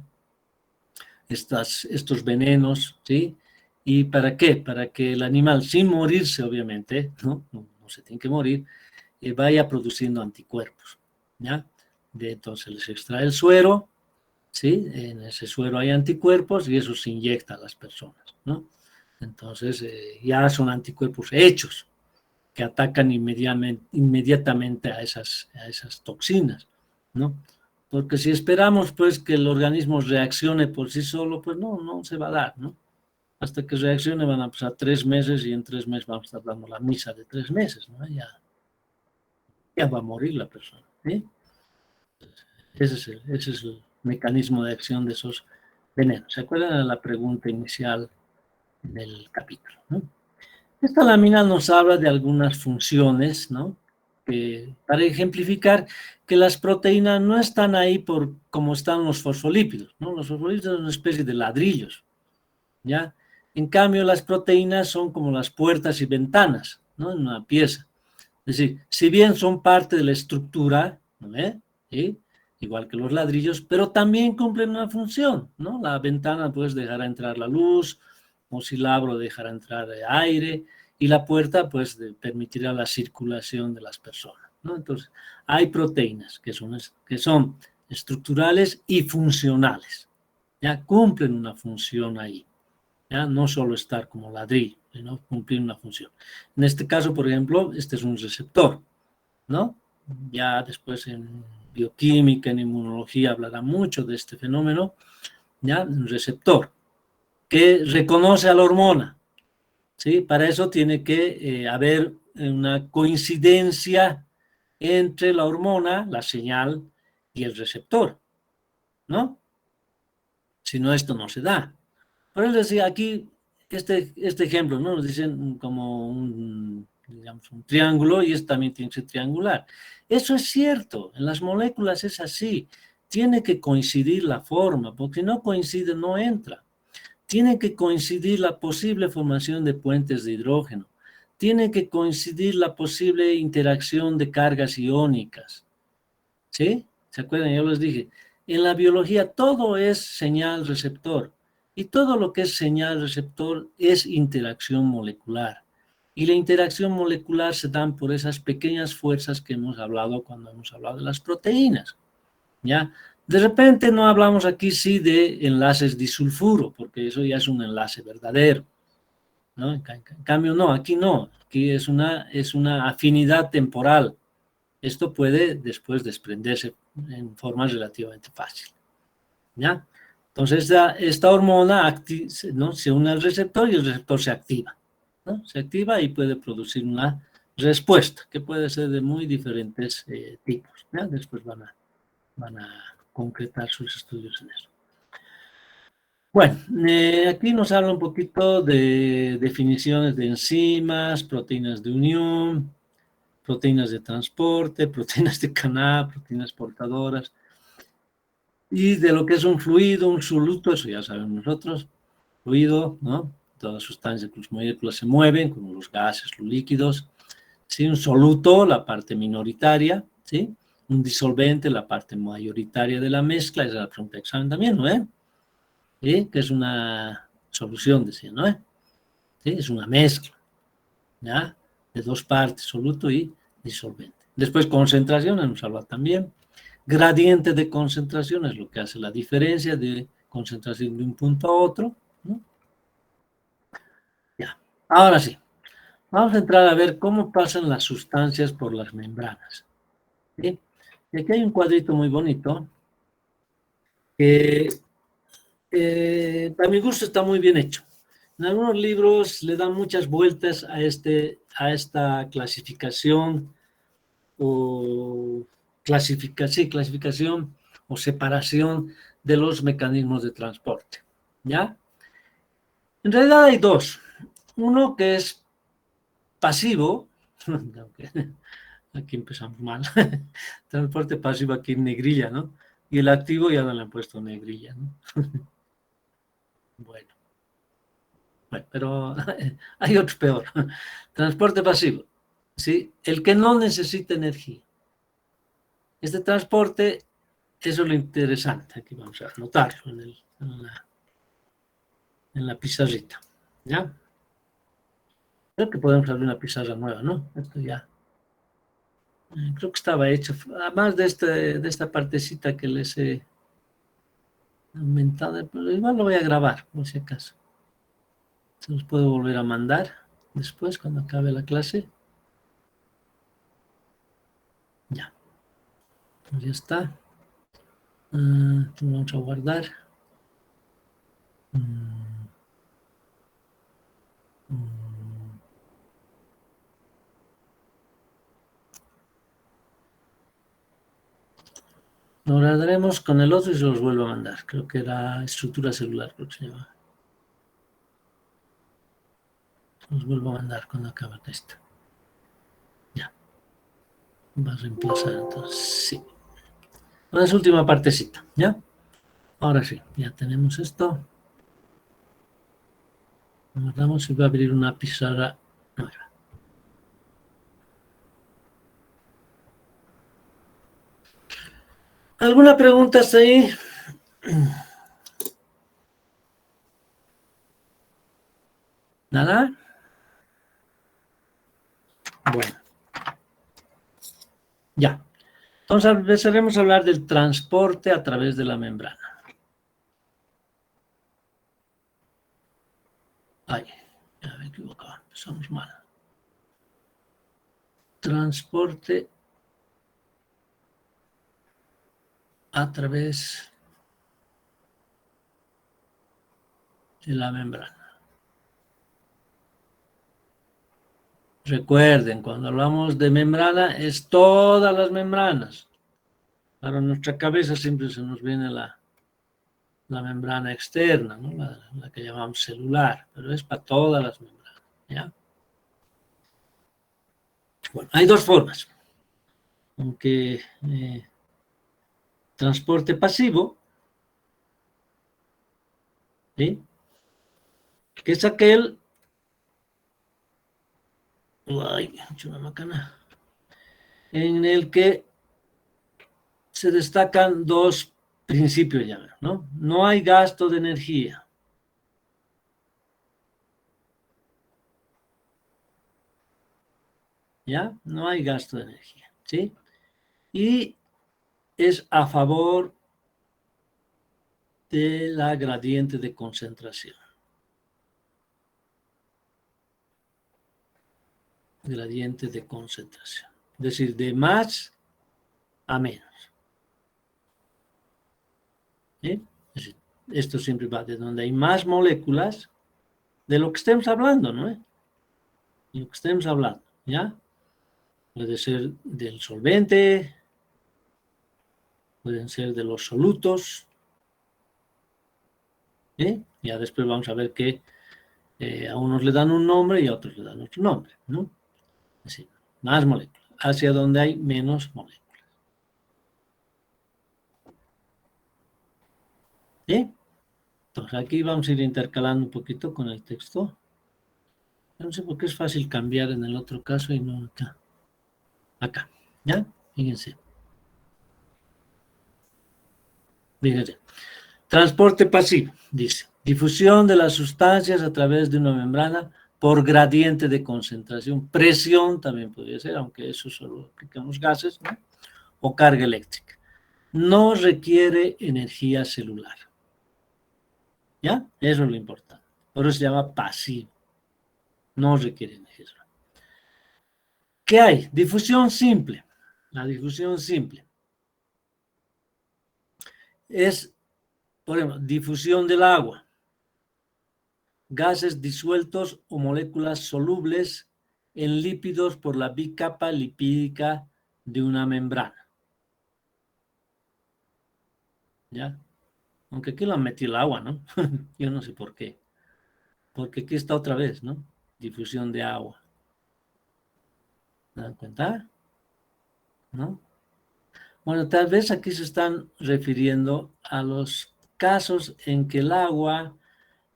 S1: estos venenos, ¿sí? ¿Y para qué? Para que el animal, sin morirse, obviamente, no se tiene que morir, vaya produciendo anticuerpos, ¿ya? Entonces les extrae el suero, ¿sí? En ese suero hay anticuerpos y eso se inyecta a las personas, ¿no? Entonces ya son anticuerpos hechos que atacan inmediatamente a esas toxinas, ¿no? Porque si esperamos pues que el organismo reaccione por sí solo, pues no se va a dar, ¿no? Hasta que reaccione van a pasar 3 meses y en 3 meses vamos a estar dando la misa de 3 meses, ¿no? Ya va a morir la persona, ¿sí? Ese es el mecanismo de acción de esos venenos. ¿Se acuerdan de la pregunta inicial del capítulo, ¿no? Esta lámina nos habla de algunas funciones, ¿no? Para ejemplificar que las proteínas no están ahí por como están los fosfolípidos, ¿no? Los fosfolípidos son una especie de ladrillos, ¿ya? En cambio, las proteínas son como las puertas y ventanas, ¿no? En una pieza. Es decir, si bien son parte de la estructura, ¿no? ¿Sí? Igual que los ladrillos, pero también cumplen una función, ¿no? La ventana pues dejará entrar la luz, o si la abro dejará entrar aire, y la puerta pues permitirá la circulación de las personas, ¿no? Entonces, hay proteínas que son estructurales y funcionales, ya cumplen una función ahí, ya no solo estar como ladrillo, sino cumplir una función. En este caso, por ejemplo, este es un receptor, ¿no? Ya después en bioquímica, en inmunología hablará mucho de este fenómeno, ¿ya? Un receptor que reconoce a la hormona, ¿sí? Para eso tiene que haber una coincidencia entre la hormona, la señal y el receptor, ¿no? Si no, esto no se da. Por eso decía aquí, este ejemplo, ¿no? Nos dicen como digamos, un triángulo y esto también tiene que ser triangular. Eso es cierto, en las moléculas es así. Tiene que coincidir la forma, porque si no coincide, no entra. Tiene que coincidir la posible formación de puentes de hidrógeno. Tiene que coincidir la posible interacción de cargas iónicas. ¿Sí? ¿Se acuerdan? Yo les dije, en la biología todo es señal receptor y todo lo que es señal receptor es interacción molecular. Y la interacción molecular se dan por esas pequeñas fuerzas que hemos hablado cuando hemos hablado de las proteínas, ¿ya? De repente no hablamos aquí sí de enlaces disulfuro, porque eso ya es un enlace verdadero, ¿no? En cambio no, aquí es una afinidad temporal. Esto puede después desprenderse en forma relativamente fácil, ¿ya? Entonces esta hormona ¿no? Se une al receptor y el receptor se activa, ¿no? Se activa y puede producir una respuesta que puede ser de muy diferentes tipos, ¿ya? Después van a concretar sus estudios en eso. Bueno, aquí nos habla un poquito de definiciones de enzimas, proteínas de unión, proteínas de transporte, proteínas de canal, proteínas portadoras, y de lo que es un fluido, un soluto, eso ya sabemos nosotros, fluido, ¿no? Todas las sustancias, las moléculas se mueven, como los gases, los líquidos, ¿sí? Un soluto, la parte minoritaria, ¿sí? Un disolvente, la parte mayoritaria de la mezcla, esa es la pregunta de examen también, ¿no? ¿Sí? Que es una solución, decía, ¿no? ¿Sí? Es una mezcla, ¿ya? De dos partes, soluto y disolvente. Después concentración, hemos hablado también. Gradiente de concentración es lo que hace la diferencia de concentración de un punto a otro, ¿no? Ya, ahora sí. Vamos a entrar a ver cómo pasan las sustancias por las membranas. ¿Sí? Y aquí hay un cuadrito muy bonito que a mi gusto está muy bien hecho. En algunos libros le dan muchas vueltas a esta clasificación o clasificación o separación de los mecanismos de transporte. ¿Ya? En realidad hay dos. Uno que es pasivo, aquí empezamos mal, transporte pasivo aquí en negrilla, ¿no? Y el activo ya no le han puesto negrilla, ¿no? Bueno, pero hay otro peor. Transporte pasivo, ¿sí? El que no necesita energía. Este transporte, eso es lo interesante. Aquí vamos a anotarlo en la pizarrita, ¿ya? Creo que podemos abrir una pizarra nueva, ¿no? Esto ya. Creo que estaba hecho. Además de esta partecita que les he aumentado, pero igual lo voy a grabar, por si acaso. Se los puedo volver a mandar después, cuando acabe la clase. Ya, pues ya está. Vamos a guardar. Lo guardaremos con el otro y se los vuelvo a mandar. Creo que era estructura celular, creo que se llama. Se los vuelvo a mandar cuando acabe esto. Ya. Va a reemplazar entonces, sí. Una es última partecita, ¿ya? Ahora sí, ya tenemos esto. Guardamos y va a abrir una pizarra nueva. ¿Alguna pregunta hasta ahí? ¿Nada? Bueno. Ya. Entonces empezaremos a hablar del transporte a través de la membrana. Ay, ya me he equivocado, empezamos mal. Transporte a través de la membrana. Recuerden, cuando hablamos de membrana, es todas las membranas. Para nuestra cabeza siempre se nos viene la membrana externa, ¿no? La que llamamos celular, pero es para todas las membranas, ¿ya? Bueno, hay dos formas. Aunque transporte pasivo, ¿sí? Que es aquel, ay, una macana, en el que se destacan dos principios ya, ¿no? No hay gasto de energía. ¿Ya? No hay gasto de energía, ¿sí? Y es a favor de la gradiente de concentración. Gradiente de concentración. Es decir, de más a menos. ¿Sí? Es decir, esto siempre va de donde hay más moléculas de lo que estemos hablando, ¿no? De lo que estemos hablando, ¿ya? Puede ser del solvente, pueden ser de los solutos, ¿sí? Ya después vamos a ver que a unos le dan un nombre y a otros le dan otro nombre, ¿no? Es decir, más moléculas, hacia donde hay menos moléculas. ¿Sí? Entonces aquí vamos a ir intercalando un poquito con el texto. No sé por qué es fácil cambiar en el otro caso y no acá. Acá, ¿ya? Fíjense. Fíjense. Transporte pasivo, dice. Difusión de las sustancias a través de una membrana por gradiente de concentración. Presión también podría ser, aunque eso solo aplicamos gases, ¿no? O carga eléctrica. No requiere energía celular. ¿Ya? Eso es lo importante. Por eso se llama pasivo. No requiere energía celular. ¿Qué hay? Difusión simple. La difusión simple es, por ejemplo, difusión del agua, gases disueltos o moléculas solubles en lípidos por la bicapa lipídica de una membrana. ¿Ya? Aunque aquí lo han metido el agua, ¿no? Yo no sé por qué. Porque aquí está otra vez, ¿no? Difusión de agua. ¿Se dan cuenta? ¿No? Bueno, tal vez aquí se están refiriendo a los casos en que el agua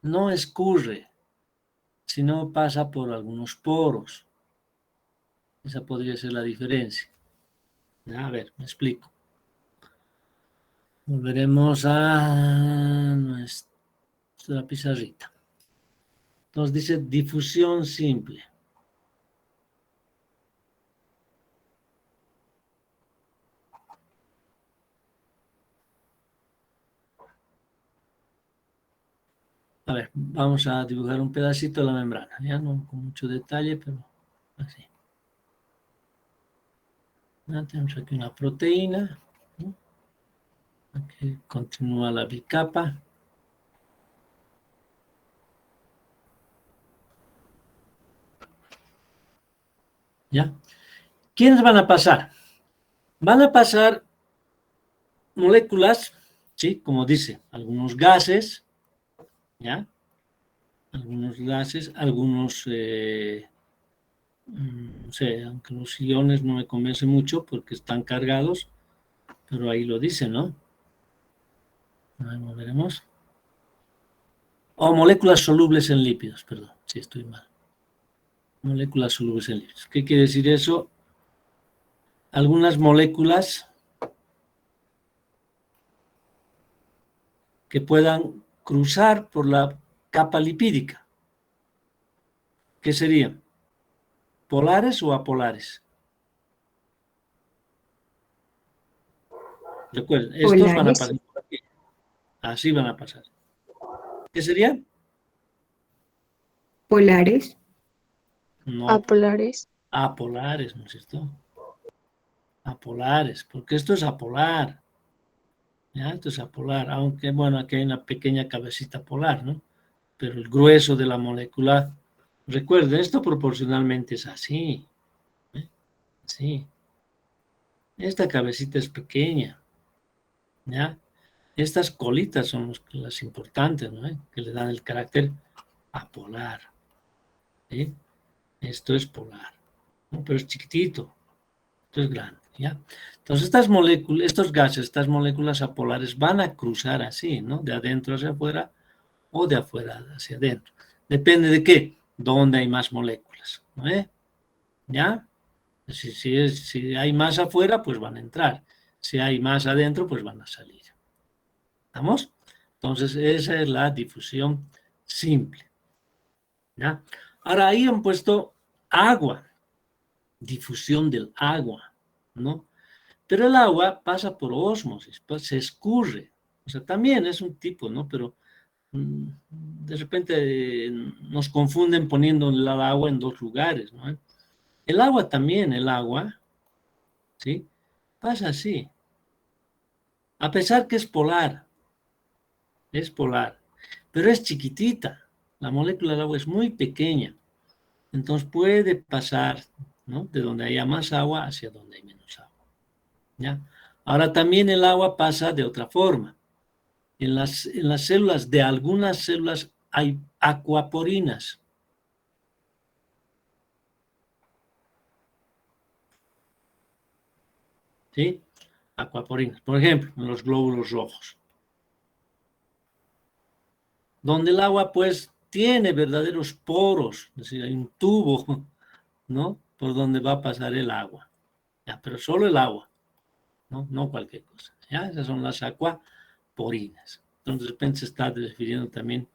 S1: no escurre, sino pasa por algunos poros. Esa podría ser la diferencia. A ver, me explico. Volveremos a nuestra pizarrita. Entonces dice difusión simple. A ver, vamos a dibujar un pedacito de la membrana, ya no con mucho detalle, pero así. Ya tenemos aquí una proteína, ¿no? Aquí continúa la bicapa. ¿Ya? ¿Quiénes van a pasar? Van a pasar moléculas, ¿sí? Como dice, algunos gases, ¿ya? Algunos gases, algunos, no sé, aunque los iones no me convencen mucho porque están cargados, pero ahí lo dice, ¿no? Ahí lo veremos. O moléculas solubles en lípidos, perdón, si estoy mal. Moléculas solubles en lípidos. ¿Qué quiere decir eso? Algunas moléculas que puedan cruzar por la capa lipídica. ¿Qué serían? ¿Polares o apolares? Recuerden, estos van a pasar por aquí. Así van a pasar. ¿Qué serían?
S2: Polares.
S1: No,
S3: Apolares.
S1: apolares, ¿no es cierto? Apolares, porque esto es apolar. ¿Ya? Esto es apolar, aunque, bueno, aquí hay una pequeña cabecita polar, ¿no? Pero el grueso de la molécula, recuerden, esto proporcionalmente es así. Sí. Esta cabecita es pequeña, ¿ya? Estas colitas son las importantes, ¿no? Que le dan el carácter apolar. ¿Sí? Esto es polar, ¿no? Pero es chiquitito, esto es grande, ¿ya? Entonces estas moléculas, estos gases, estas moléculas apolares van a cruzar así, ¿no? De adentro hacia afuera o de afuera hacia adentro. Depende de qué, dónde hay más moléculas, ¿no? ¿Ya? Si hay más afuera, pues van a entrar. Si hay más adentro, pues van a salir. ¿Estamos? Entonces, esa es la difusión simple. ¿Ya? Ahora, ahí han puesto agua, difusión del agua, ¿no? Pero el agua pasa por ósmosis, pues se escurre. O sea, también es un tipo, ¿no? Pero de repente nos confunden poniendo el agua en dos lugares, ¿no? El agua también, el agua, ¿sí? Pasa así. A pesar que es polar, pero es chiquitita. La molécula del agua es muy pequeña. Entonces puede pasar, ¿no? De donde haya más agua hacia donde hay menos agua. ¿Ya? Ahora también el agua pasa de otra forma. En las células, de algunas células hay acuaporinas. ¿Sí? Acuaporinas. Por ejemplo, en los glóbulos rojos. Donde el agua, pues, tiene verdaderos poros. Es decir, hay un tubo, ¿no? Por donde va a pasar el agua. ¿Ya? Pero solo el agua, ¿no? No cualquier cosa. ¿Ya? Esas son las acuaporinas. Entonces, de repente se está refiriendo también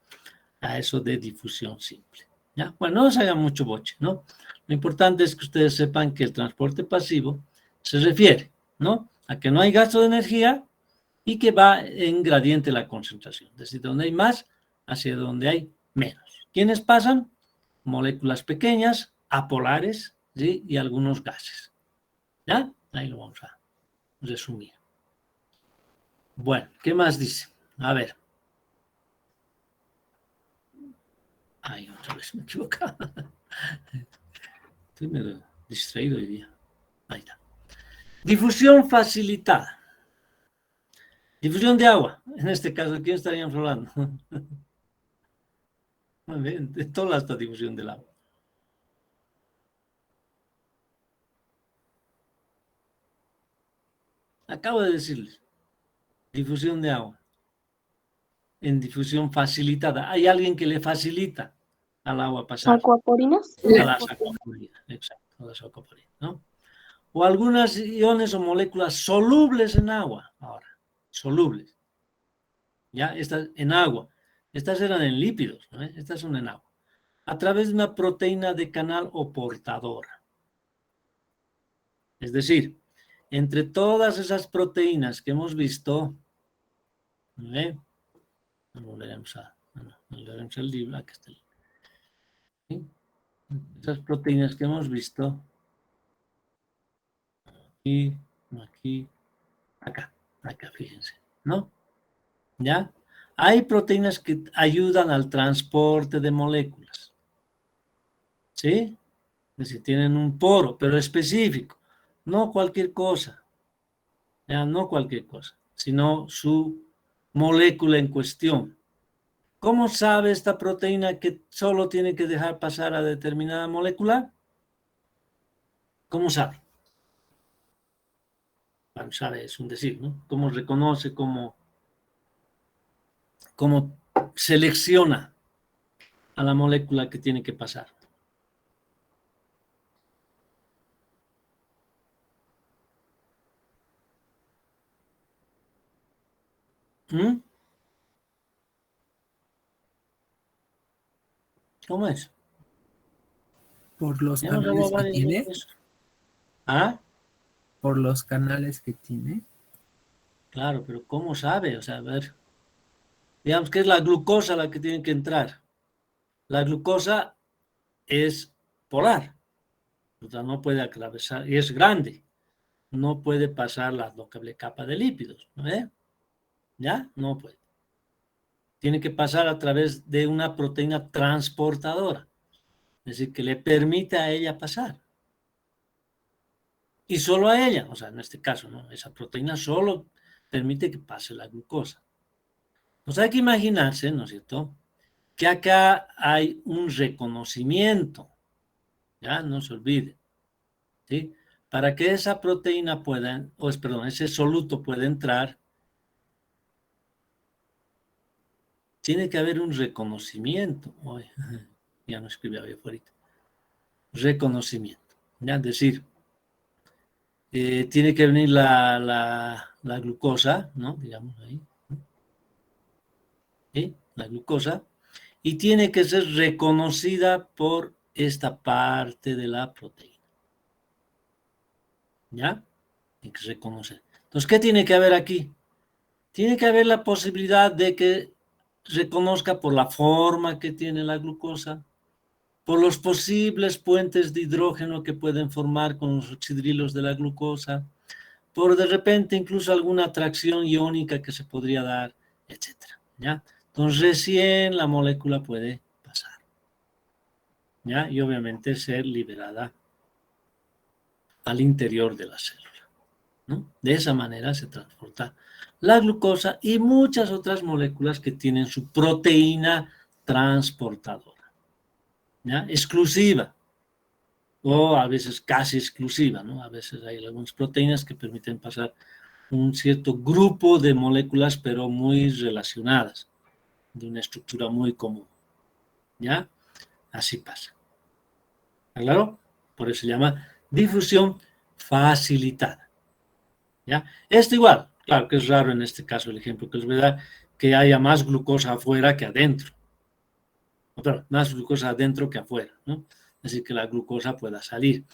S1: a eso de difusión simple. ¿Ya? Bueno, no se haga mucho boche, ¿no? Lo importante es que ustedes sepan que el transporte pasivo se refiere, ¿no? A que no hay gasto de energía y que va en gradiente la concentración. Desde donde hay más hacia donde hay menos. ¿Quiénes pasan? Moléculas pequeñas, apolares, es ¿sí? Y algunos gases. ¿Ya? Ahí lo vamos a resumir. Bueno, ¿qué más dice? A ver. Ay, otra vez me he equivocado. Estoy medio distraído hoy día. Ahí está. Difusión facilitada. Difusión de agua. En este caso, ¿de quién estaríamos hablando? Muy bien, de toda esta difusión del agua. Acabo de decirles. Difusión de agua. En difusión facilitada. Hay alguien que le facilita al agua pasar.
S3: ¿Acuaporinas?
S1: A las acuaporinas, exacto, a las acuaporinas, ¿no? O algunas iones o moléculas solubles en agua, ahora, solubles. Ya, estas en agua. Estas eran en lípidos, ¿no? Estas son en agua. A través de una proteína de canal o portadora. Es decir, entre todas esas proteínas que hemos visto, ¿eh? Volveremos al libro, aquí está el libro. ¿Sí? Esas proteínas que hemos visto, aquí, acá, fíjense, ¿no? ¿Ya? Hay proteínas que ayudan al transporte de moléculas, ¿sí? Es decir, tienen un poro, pero específico, no cualquier cosa, ¿ya? No cualquier cosa, sino su molécula en cuestión. ¿Cómo sabe esta proteína que solo tiene que dejar pasar a determinada molécula? ¿Cómo sabe? Bueno, sabe, es un decir, ¿no? ¿Cómo reconoce, cómo selecciona a la molécula que tiene que pasar? ¿Mm? ¿Cómo es?
S4: Por los
S1: Ya hemos
S4: canales
S1: hablado
S4: que
S1: varias
S4: tiene.
S1: veces. ¿Ah?
S4: Por los canales que tiene.
S1: Claro, pero ¿cómo sabe? O sea, a ver, digamos que es la glucosa la que tiene que entrar. La glucosa es polar, o sea, no puede atravesar, y es grande, no puede pasar la doble capa de lípidos, ¿no? ¿Ya? No puede. Tiene que pasar a través de una proteína transportadora, es decir, que le permite a ella pasar. Y solo a ella, o sea, en este caso, ¿no? Esa proteína solo permite que pase la glucosa. Pues hay que imaginarse, ¿no es cierto?, que acá hay un reconocimiento, ya, no se olvide, ¿sí? Para que esa proteína pueda, ese soluto pueda entrar, tiene que haber un reconocimiento. Uy, ya no escribí ahí afuera. Reconocimiento, ya, es decir, tiene que venir la glucosa, ¿no? Digamos ahí, ¿no? ¿Sí? La glucosa, y tiene que ser reconocida por esta parte de la proteína. ¿Ya? Tiene que reconocer. Entonces, ¿qué tiene que haber aquí? Tiene que haber la posibilidad de que reconozca por la forma que tiene la glucosa, por los posibles puentes de hidrógeno que pueden formar con los oxidrilos de la glucosa, por de repente incluso alguna atracción iónica que se podría dar, etcétera, ¿ya? Entonces recién la molécula puede pasar, ¿ya? Y obviamente ser liberada al interior de la célula, ¿no? De esa manera se transporta la glucosa y muchas otras moléculas que tienen su proteína transportadora, ¿ya? Exclusiva, o a veces casi exclusiva, ¿no? A veces hay algunas proteínas que permiten pasar un cierto grupo de moléculas, pero muy relacionadas, de una estructura muy común, ¿ya? Así pasa. ¿Claro? Por eso se llama difusión facilitada, ¿ya? Esto igual, claro que es raro en este caso el ejemplo que les voy a dar, que haya más glucosa afuera que adentro. O perdón, más glucosa adentro que afuera, ¿no? Así que la glucosa pueda salir.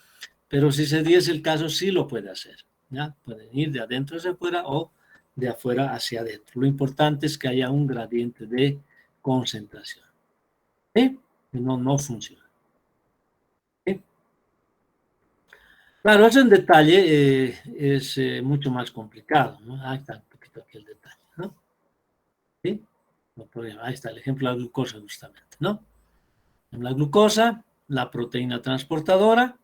S1: Pero si se diese el caso, sí lo puede hacer, ¿ya? Pueden ir de adentro hacia afuera o de afuera hacia adentro. Lo importante es que haya un gradiente de concentración. ¿Sí? No funciona. ¿Sí? Claro, eso en detalle es mucho más complicado, ¿no? Ahí está un poquito aquí el detalle, ¿no? ¿Sí? No problema. Ahí está el ejemplo de la glucosa justamente, ¿no? En la glucosa, la proteína transportadora,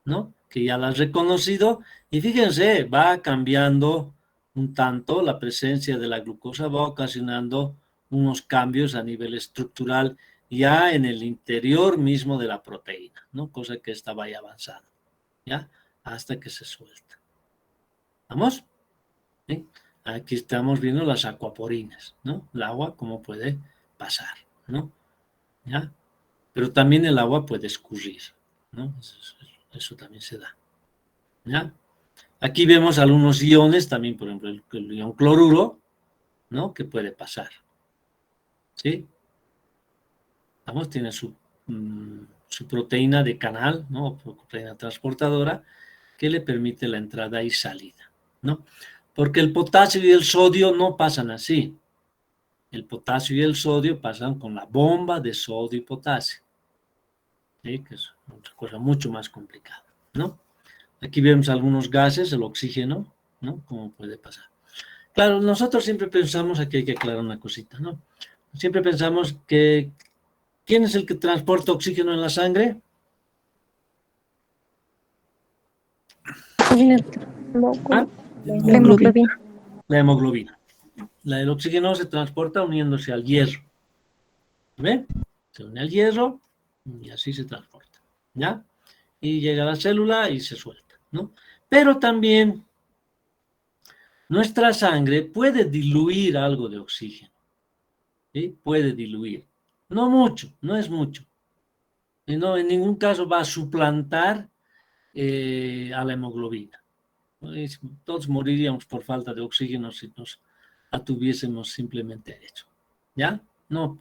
S1: ¿no? Que ya la has reconocido, y fíjense, va cambiando un tanto, la presencia de la glucosa va ocasionando unos cambios a nivel estructural ya en el interior mismo de la proteína, ¿no? Cosa que esta vaya avanzando, ¿ya? Hasta que se suelta. ¿Vamos? ¿Sí? Aquí estamos viendo las acuaporinas, ¿no? El agua, cómo puede pasar, ¿no? ¿Ya? Pero también el agua puede escurrir, ¿no? Eso también se da, ¿ya? Aquí vemos algunos iones, también por ejemplo el ion cloruro, ¿no? Que puede pasar, ¿sí? Vamos, tiene su proteína de canal, ¿no? Proteína transportadora, que le permite la entrada y salida, ¿no? Porque el potasio y el sodio no pasan así. El potasio y el sodio pasan con la bomba de sodio y potasio, ¿sí? Que es otra cosa mucho más complicada, ¿no? Aquí vemos algunos gases, el oxígeno, ¿no? Cómo puede pasar. Claro, nosotros siempre pensamos, aquí hay que aclarar una cosita, ¿no? Siempre pensamos que, ¿quién es el que transporta oxígeno en la sangre? ¿Ah?
S2: La hemoglobina.
S1: La hemoglobina. El oxígeno se transporta uniéndose al hierro. ¿Ve? Se une al hierro y así se transporta, ¿ya? Y llega a la célula y se suelta, ¿no? Pero también nuestra sangre puede diluir algo de oxígeno, ¿sí? Puede diluir. No mucho, no es mucho. Y no, en ningún caso va a suplantar a la hemoglobina. Todos moriríamos por falta de oxígeno si nos atuviésemos simplemente a eso. ¿Ya? No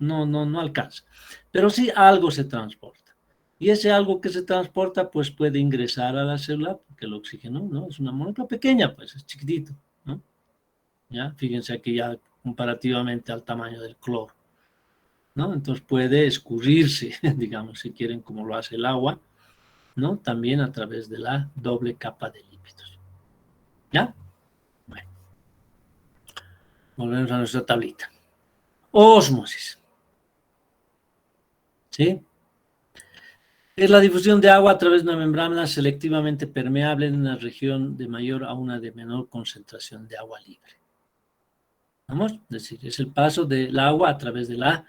S1: alcanza. Pero sí algo se transporta. Y ese algo que se transporta, pues puede ingresar a la célula, porque el oxígeno, ¿no? Es una molécula pequeña, pues es chiquitito, ¿no? ¿Ya? Fíjense aquí ya comparativamente al tamaño del cloro, ¿no? Entonces puede escurrirse, digamos, si quieren, como lo hace el agua, ¿no? También a través de la doble capa de lípidos. ¿Ya? Bueno, volvemos a nuestra tablita. Ósmosis. ¿Sí? Es la difusión de agua a través de una membrana selectivamente permeable en una región de mayor a una de menor concentración de agua libre. ¿Vamos? Es decir, es el paso del agua a través de la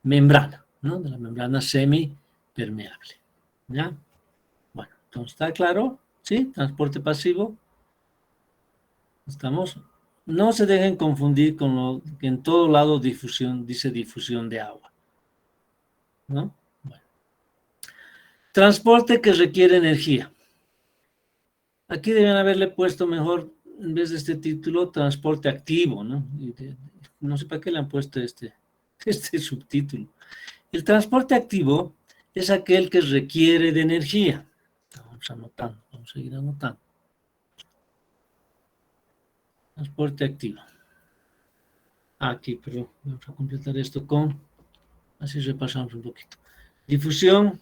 S1: membrana, ¿no? De la membrana semipermeable. ¿Ya? Bueno, entonces, ¿está claro? ¿Sí? Transporte pasivo. ¿Estamos? No se dejen confundir con lo que en todo lado difusión, dice difusión de agua, ¿no? Bueno. Transporte que requiere energía. Aquí deben haberle puesto mejor, en vez de este título, transporte activo, ¿no? No sé para qué le han puesto este subtítulo. El transporte activo es aquel que requiere de energía. Vamos anotando, vamos a seguir anotando. Transporte activo. Aquí, pero vamos a completar esto con, así repasamos un poquito. Difusión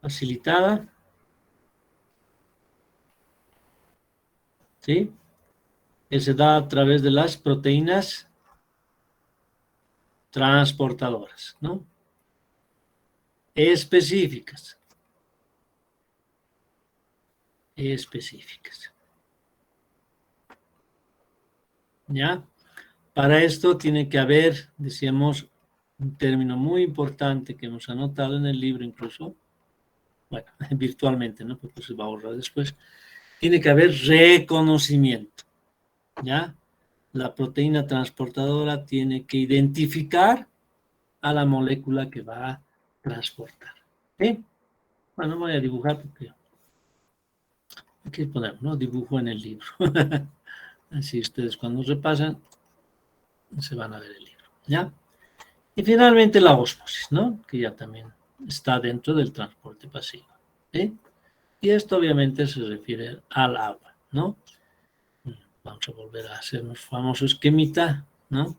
S1: facilitada, ¿sí? Que se da a través de las proteínas transportadoras, ¿no? Específicas. ¿Ya? Para esto tiene que haber, decíamos, un término muy importante que hemos anotado en el libro incluso, bueno, virtualmente, ¿no? Porque se va a borrar después. Tiene que haber reconocimiento, ¿ya? La proteína transportadora tiene que identificar a la molécula que va a transportar. ¿Sí? Bueno, voy a dibujar porque aquí ponemos, ¿no? Dibujo en el libro. Así ustedes cuando repasan se van a ver el libro, ¿ya? Y finalmente la ósmosis, ¿no? Que ya también está dentro del transporte pasivo, ¿sí? Y esto obviamente se refiere al agua, ¿no? Vamos a volver a hacer nuestro famoso esquemita, ¿no?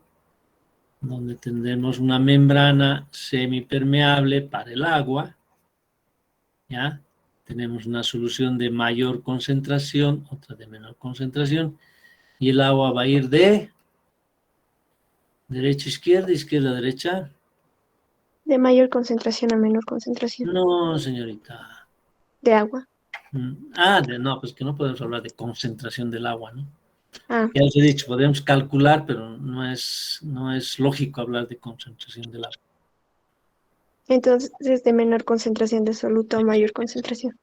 S1: Donde tendremos una membrana semipermeable para el agua, ¿ya? Tenemos una solución de mayor concentración, otra de menor concentración, y el agua va a ir de derecha a izquierda, izquierda a derecha.
S3: De mayor concentración a menor concentración
S1: No, señorita.
S3: de agua.
S1: No, pues que no podemos hablar de concentración del agua, ¿no?
S3: Ah,
S1: Ya os he dicho, podemos calcular, pero no es lógico hablar de concentración del agua.
S3: entonces de menor concentración de soluto a mayor concentración.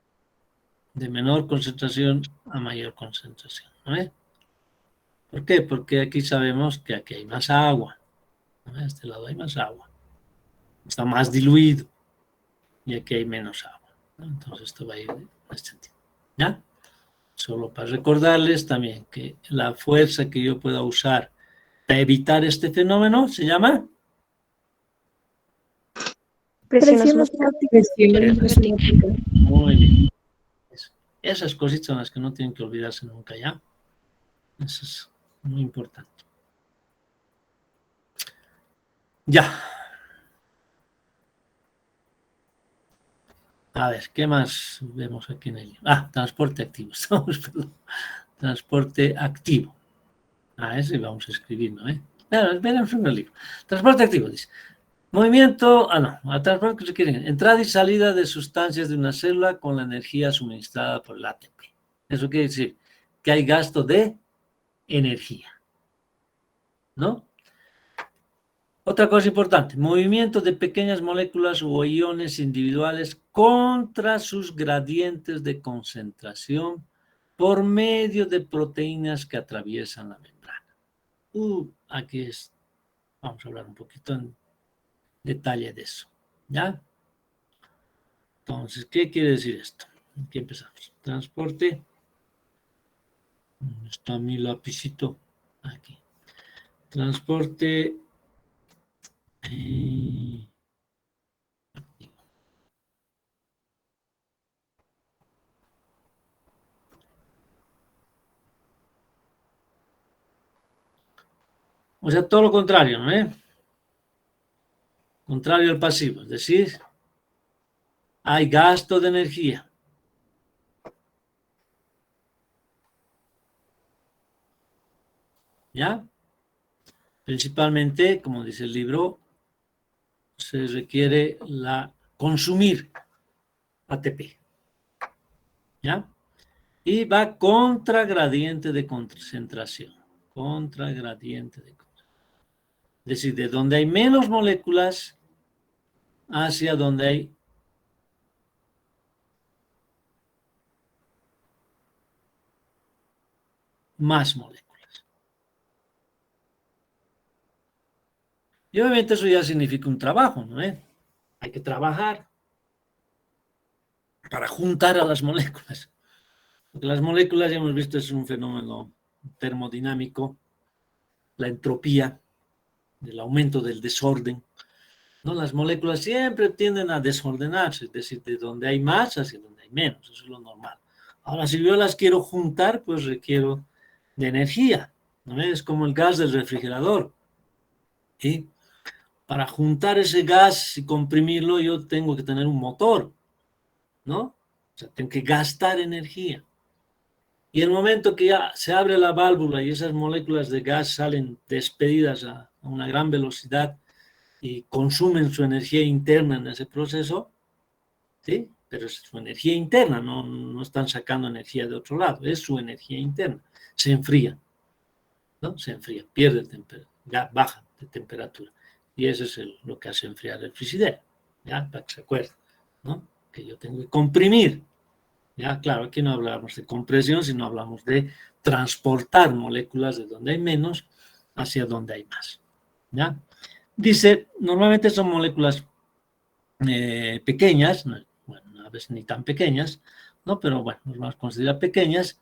S1: De menor concentración a mayor concentración, ¿no es? ¿Por qué? Porque aquí sabemos que aquí hay más agua, ¿no? A este lado hay más agua, está más diluido, y aquí hay menos agua, ¿no? Entonces esto va a ir en este sentido, ¿ya? Solo para recordarles también que la fuerza que yo pueda usar para evitar este fenómeno se llama
S3: Presión
S2: Presión
S3: osmótica.
S2: osmótica.
S1: muy bien. Esas cositas son las que no tienen que olvidarse nunca, ¿ya? Eso es muy importante. Ya. A ver, ¿qué más vemos aquí en el libro? Transporte activo. Perdón. Transporte activo. Ese vamos a escribirlo, ¿eh? Veremos en el libro. Transporte activo, dice. Movimiento, a transporte que requieren entrada y salida de sustancias de una célula con la energía suministrada por el ATP. Eso quiere decir que hay gasto de energía, ¿no? Otra cosa importante, movimiento de pequeñas moléculas o iones individuales contra sus gradientes de concentración por medio de proteínas que atraviesan la membrana. Aquí vamos a hablar un poquito en detalle de eso, ¿ya? Entonces, ¿qué quiere decir esto? Aquí empezamos. Transporte. ¿Dónde está mi lapicito? Aquí. Transporte. O sea, todo lo contrario, ¿no? Contrario al pasivo, es decir, hay gasto de energía. ¿Ya? Principalmente, como dice el libro, se requiere consumir ATP. ¿Ya? Y va contra gradiente de concentración. Contra gradiente de concentración. Es decir, de donde hay menos moléculas hacia donde hay más moléculas. Y obviamente eso ya significa un trabajo, ¿no? Hay que trabajar para juntar a las moléculas. Porque las moléculas, ya hemos visto, es un fenómeno termodinámico, la entropía, del aumento del desorden, ¿no? Las moléculas siempre tienden a desordenarse, es decir, de donde hay más hacia donde hay menos, eso es lo normal. Ahora, si yo las quiero juntar, pues requiero de energía, ¿no? Es como el gas del refrigerador. Y para juntar ese gas y comprimirlo, yo tengo que tener un motor, ¿no? O sea, tengo que gastar energía. Y el momento que ya se abre la válvula y esas moléculas de gas salen despedidas a una gran velocidad y consumen su energía interna en ese proceso, ¿sí? Pero es su energía interna, no están sacando energía de otro lado, es su energía interna. Se enfría, ¿no? Se enfría, pierde temperatura, baja de temperatura. Y eso es lo que hace enfriar el frigider, ¿ya? Para que se acuerden, ¿no? Que yo tengo que comprimir. Ya, claro, aquí no hablamos de compresión, sino hablamos de transportar moléculas de donde hay menos hacia donde hay más. ¿Ya? Dice, normalmente son moléculas pequeñas, bueno, a veces ni tan pequeñas, ¿no? Pero bueno, nos vamos a considerar pequeñas,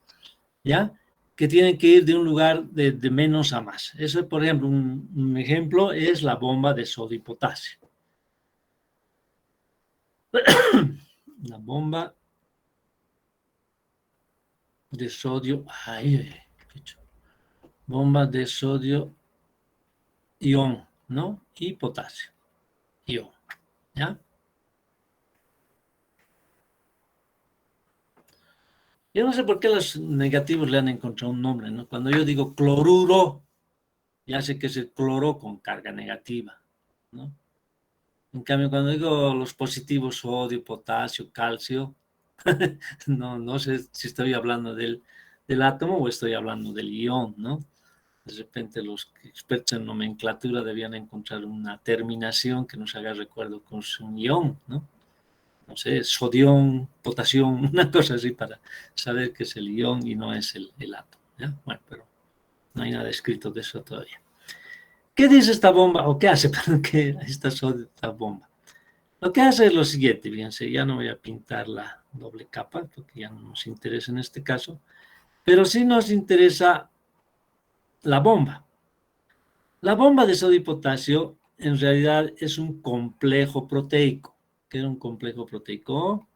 S1: ¿ya? Que tienen que ir de un lugar de menos a más. Eso, por ejemplo, un ejemplo es la bomba de sodio y potasio. La bomba de sodio, bomba de sodio ion, ¿no? Y potasio, ion, ¿ya? Yo no sé por qué los negativos le han encontrado un nombre, ¿no? Cuando yo digo cloruro, ya sé que es el cloro con carga negativa, ¿no? En cambio, cuando digo los positivos, sodio, potasio, calcio, no sé si estoy hablando del átomo o estoy hablando del ion, ¿no? De repente los expertos en nomenclatura debían encontrar una terminación que nos haga recuerdo con un ion, ¿no? No sé, sodium, potasión, una cosa así para saber que es el ion y no es el átomo, ¿ya? Bueno, pero no hay nada escrito de eso todavía. ¿Qué dice esta bomba? ¿O qué hace? Perdón, ¿qué esta bomba? Lo que hace es lo siguiente, fíjense, ya no voy a pintar la doble capa porque ya no nos interesa en este caso, pero sí nos interesa la bomba. La bomba de sodio y potasio en realidad es un complejo proteico. ¿Qué era un complejo proteico?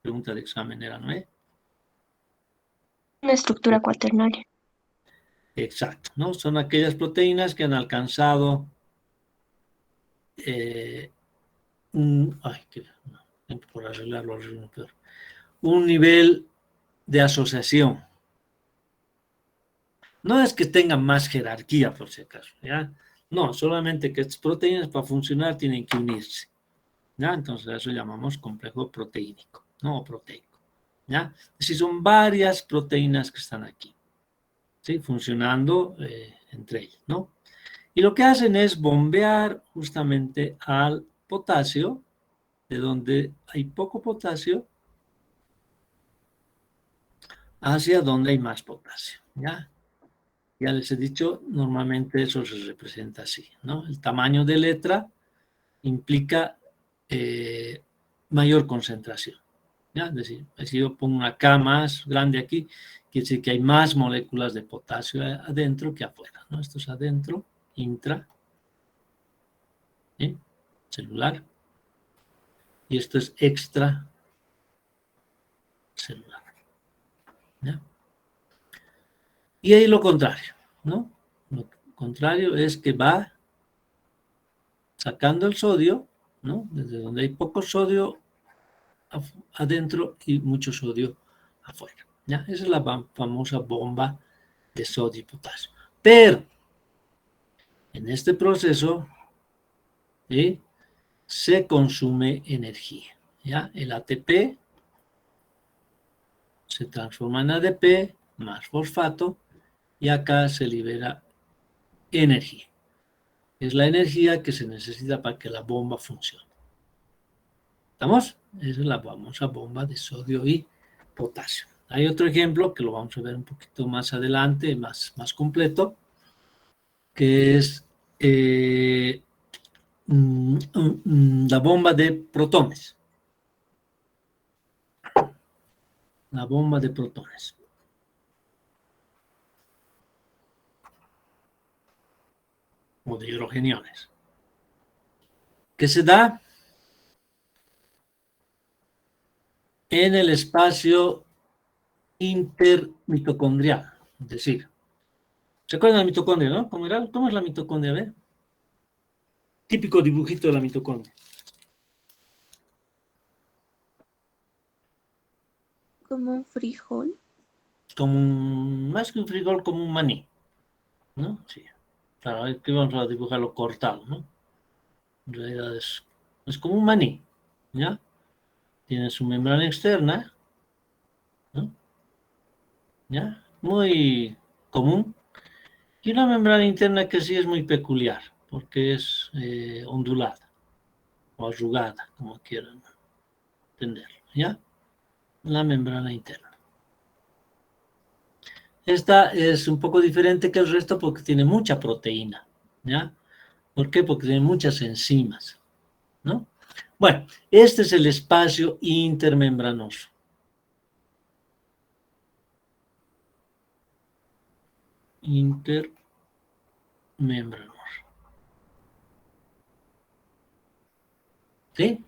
S1: Pregunta de examen era, ¿no?
S3: Una estructura cuaternaria.
S1: Exacto, ¿no? Son aquellas proteínas que han alcanzado por arreglarlo, un nivel de asociación. No es que tengan más jerarquía, por si acaso, ¿ya? No, solamente que estas proteínas para funcionar tienen que unirse, ¿ya? Entonces a eso llamamos complejo proteínico, ¿no? O proteico, ¿ya? Es decir, son varias proteínas que están aquí, ¿sí? Funcionando entre ellas, ¿no? Y lo que hacen es bombear justamente al potasio, de donde hay poco potasio, hacia donde hay más potasio, ¿ya? Ya les he dicho, normalmente eso se representa así, ¿no? El tamaño de letra implica mayor concentración, ¿ya? Es decir, si yo pongo una K más grande aquí, quiere decir que hay más moléculas de potasio adentro que afuera, ¿no? Esto es adentro, intra, ¿sí? Celular, y esto es extracelular, ¿ya? Y ahí lo contrario, ¿no? Lo contrario es que va sacando el sodio, ¿no? Desde donde hay poco sodio adentro y mucho sodio afuera, ¿ya? Esa es la famosa bomba de sodio y potasio. Pero en este proceso, ¿sí?, se consume energía, ¿ya? El ATP se transforma en ADP más fosfato y acá se libera energía. Es la energía que se necesita para que la bomba funcione. ¿Estamos? Esa es la famosa bomba de sodio y potasio. Hay otro ejemplo que lo vamos a ver un poquito más adelante, más completo, que es la bomba de protones. La bomba de protones. O de hidrogeniones. Que se da en el espacio intermitocondrial. Es decir, ¿se acuerdan de la mitocondria, no? ¿Cómo es la mitocondria? A ver. Típico dibujito de la mitocondria.
S3: Como un frijol.
S1: Como más que un frijol, como un maní, ¿no? Sí. Claro, aquí vamos a dibujarlo cortado, ¿no? En realidad es como un maní, ¿ya? Tiene su membrana externa, ¿no? ¿Ya? Muy común. Y una membrana interna que sí es muy peculiar, porque es ondulada o arrugada, como quieran entenderlo, ¿ya? La membrana interna. Esta es un poco diferente que el resto porque tiene mucha proteína, ¿ya? ¿Por qué? Porque tiene muchas enzimas, ¿no? Bueno, este es el espacio intermembranoso. Intermembranoso. ¿Sí?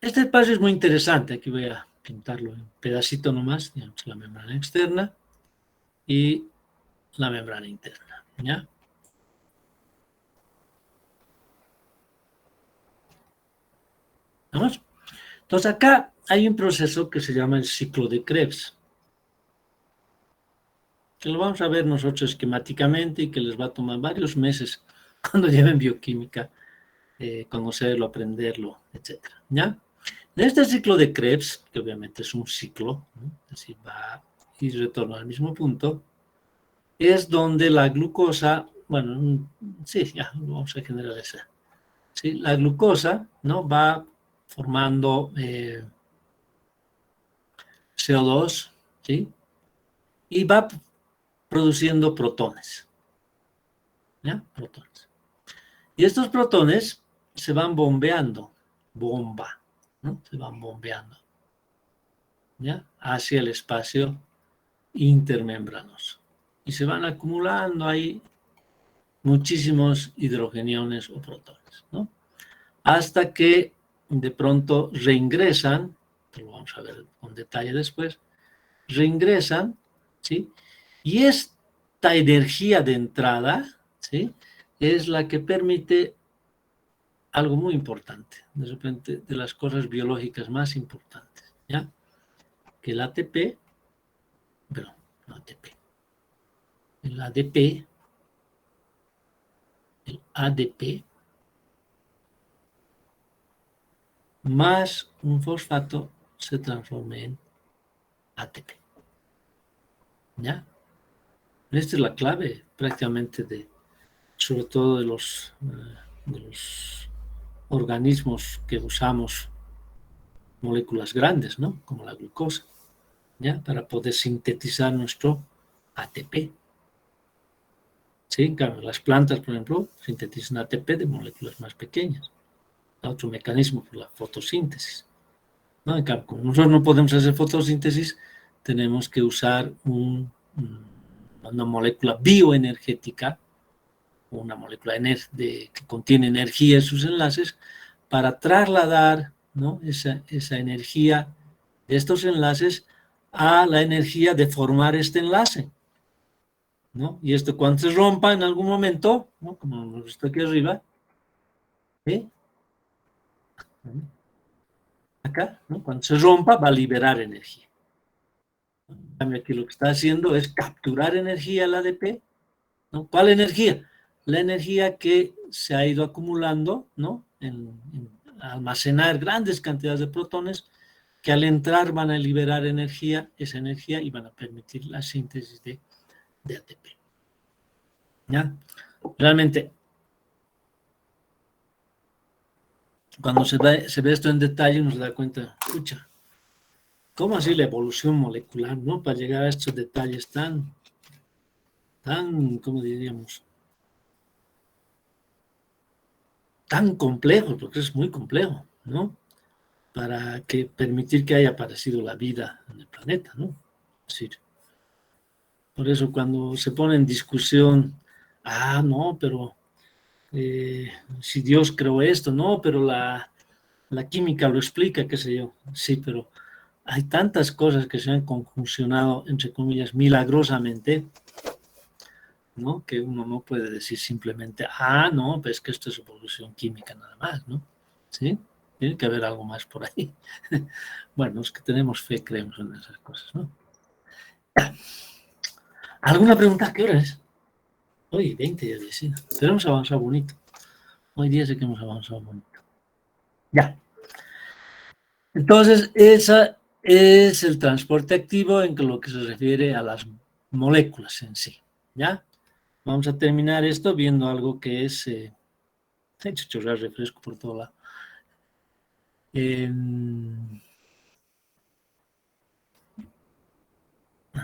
S1: Este espacio es muy interesante. Aquí voy a pintarlo en pedacito nomás, digamos, la membrana externa y la membrana interna, ¿ya? ¿Vamos? Entonces acá hay un proceso que se llama el ciclo de Krebs, que lo vamos a ver nosotros esquemáticamente y que les va a tomar varios meses cuando lleven bioquímica, conocerlo, aprenderlo, etc. ¿Ya? En este ciclo de Krebs, que obviamente es un ciclo, ¿no? Es decir, va y retorna al mismo punto, es donde la glucosa, bueno, sí, ya lo vamos a generalizar. ¿Sí? La glucosa, ¿no? Va formando CO2, ¿sí? Y va produciendo protones, ¿ya? Protones. Y estos protones se van bombeando, bomba, ¿no? Se van bombeando, ¿ya? Hacia el espacio intermembranoso. Y se van acumulando ahí muchísimos hidrogeniones o protones, ¿no? Hasta que de pronto reingresan, lo vamos a ver con detalle después, reingresan, ¿sí? Y esta energía de entrada, ¿sí? Es la que permite algo muy importante, de repente de las cosas biológicas más importantes, ¿ya? Que el ATP, pero no ATP, el ADP, el ADP, más un fosfato se transforme en ATP, ¿ya? Esta es la clave prácticamente sobre todo de los organismos que usamos moléculas grandes, ¿no? Como la glucosa, ¿ya? Para poder sintetizar nuestro ATP. ¿Sí? En cambio, las plantas, por ejemplo, sintetizan ATP de moléculas más pequeñas. Otro mecanismo por la fotosíntesis, ¿no? En cambio, como nosotros no podemos hacer fotosíntesis, tenemos que usar una molécula bioenergética, una molécula que contiene energía en sus enlaces, para trasladar, ¿no? esa energía de estos enlaces a la energía de formar este enlace, ¿no? Y esto cuando se rompa en algún momento, ¿no? Como está aquí arriba, ¿sí? Acá, ¿no? Cuando se rompa va a liberar energía. En cambio, aquí lo que está haciendo es capturar energía al ADP, ¿no? ¿Cuál energía? La energía que se ha ido acumulando, ¿no? En almacenar grandes cantidades de protones que al entrar van a liberar esa energía y van a permitir la síntesis de ATP. ¿Ya? Realmente, cuando se ve esto en detalle, uno se da cuenta, escucha, ¿cómo así la evolución molecular, ¿no? Para llegar a estos detalles tan, ¿cómo diríamos? Tan complejos, porque es muy complejo, ¿no? Para permitir que haya aparecido la vida en el planeta, ¿no? Es decir, por eso cuando se pone en discusión, no, pero si Dios creó esto, no, pero la química lo explica, qué sé yo, sí, pero hay tantas cosas que se han conjuncionado, entre comillas, milagrosamente, ¿no? Que uno no puede decir simplemente, no, pues que esto es evolución química nada más, ¿no? ¿Sí? Tiene que haber algo más por ahí. Bueno, los que tenemos fe creemos en esas cosas, ¿no? ¿Alguna pregunta? ¿Qué hora es? Hoy, 20 ya decía. Pero hemos avanzado bonito. Hoy día sé que hemos avanzado bonito. Ya. Entonces, ese es el transporte activo en lo que se refiere a las moléculas en sí, ¿ya? Vamos a terminar esto viendo algo que es... he hecho chorrar refresco por todo lado.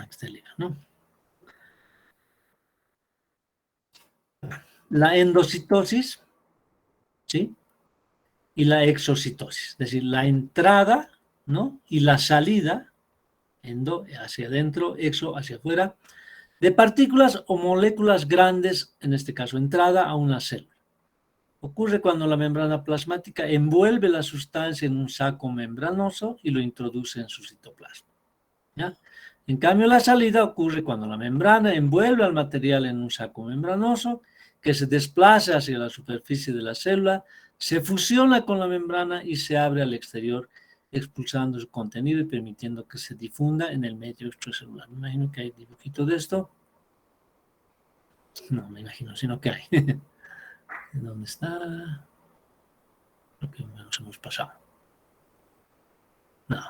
S1: Este libro, ¿no? La endocitosis, ¿sí? Y la exocitosis, es decir, la entrada, ¿no? Y la salida, endo hacia adentro, exo hacia afuera, de partículas o moléculas grandes, en este caso entrada a una célula. Ocurre cuando la membrana plasmática envuelve la sustancia en un saco membranoso y lo introduce en su citoplasma, ¿ya? En cambio, la salida ocurre cuando la membrana envuelve al material en un saco membranoso que se desplaza hacia la superficie de la célula, se fusiona con la membrana y se abre al exterior, expulsando su contenido y permitiendo que se difunda en el medio extracelular. Me imagino que hay dibujito de esto. No, me imagino, sino que hay. ¿Dónde está? Creo que nos hemos pasado. No,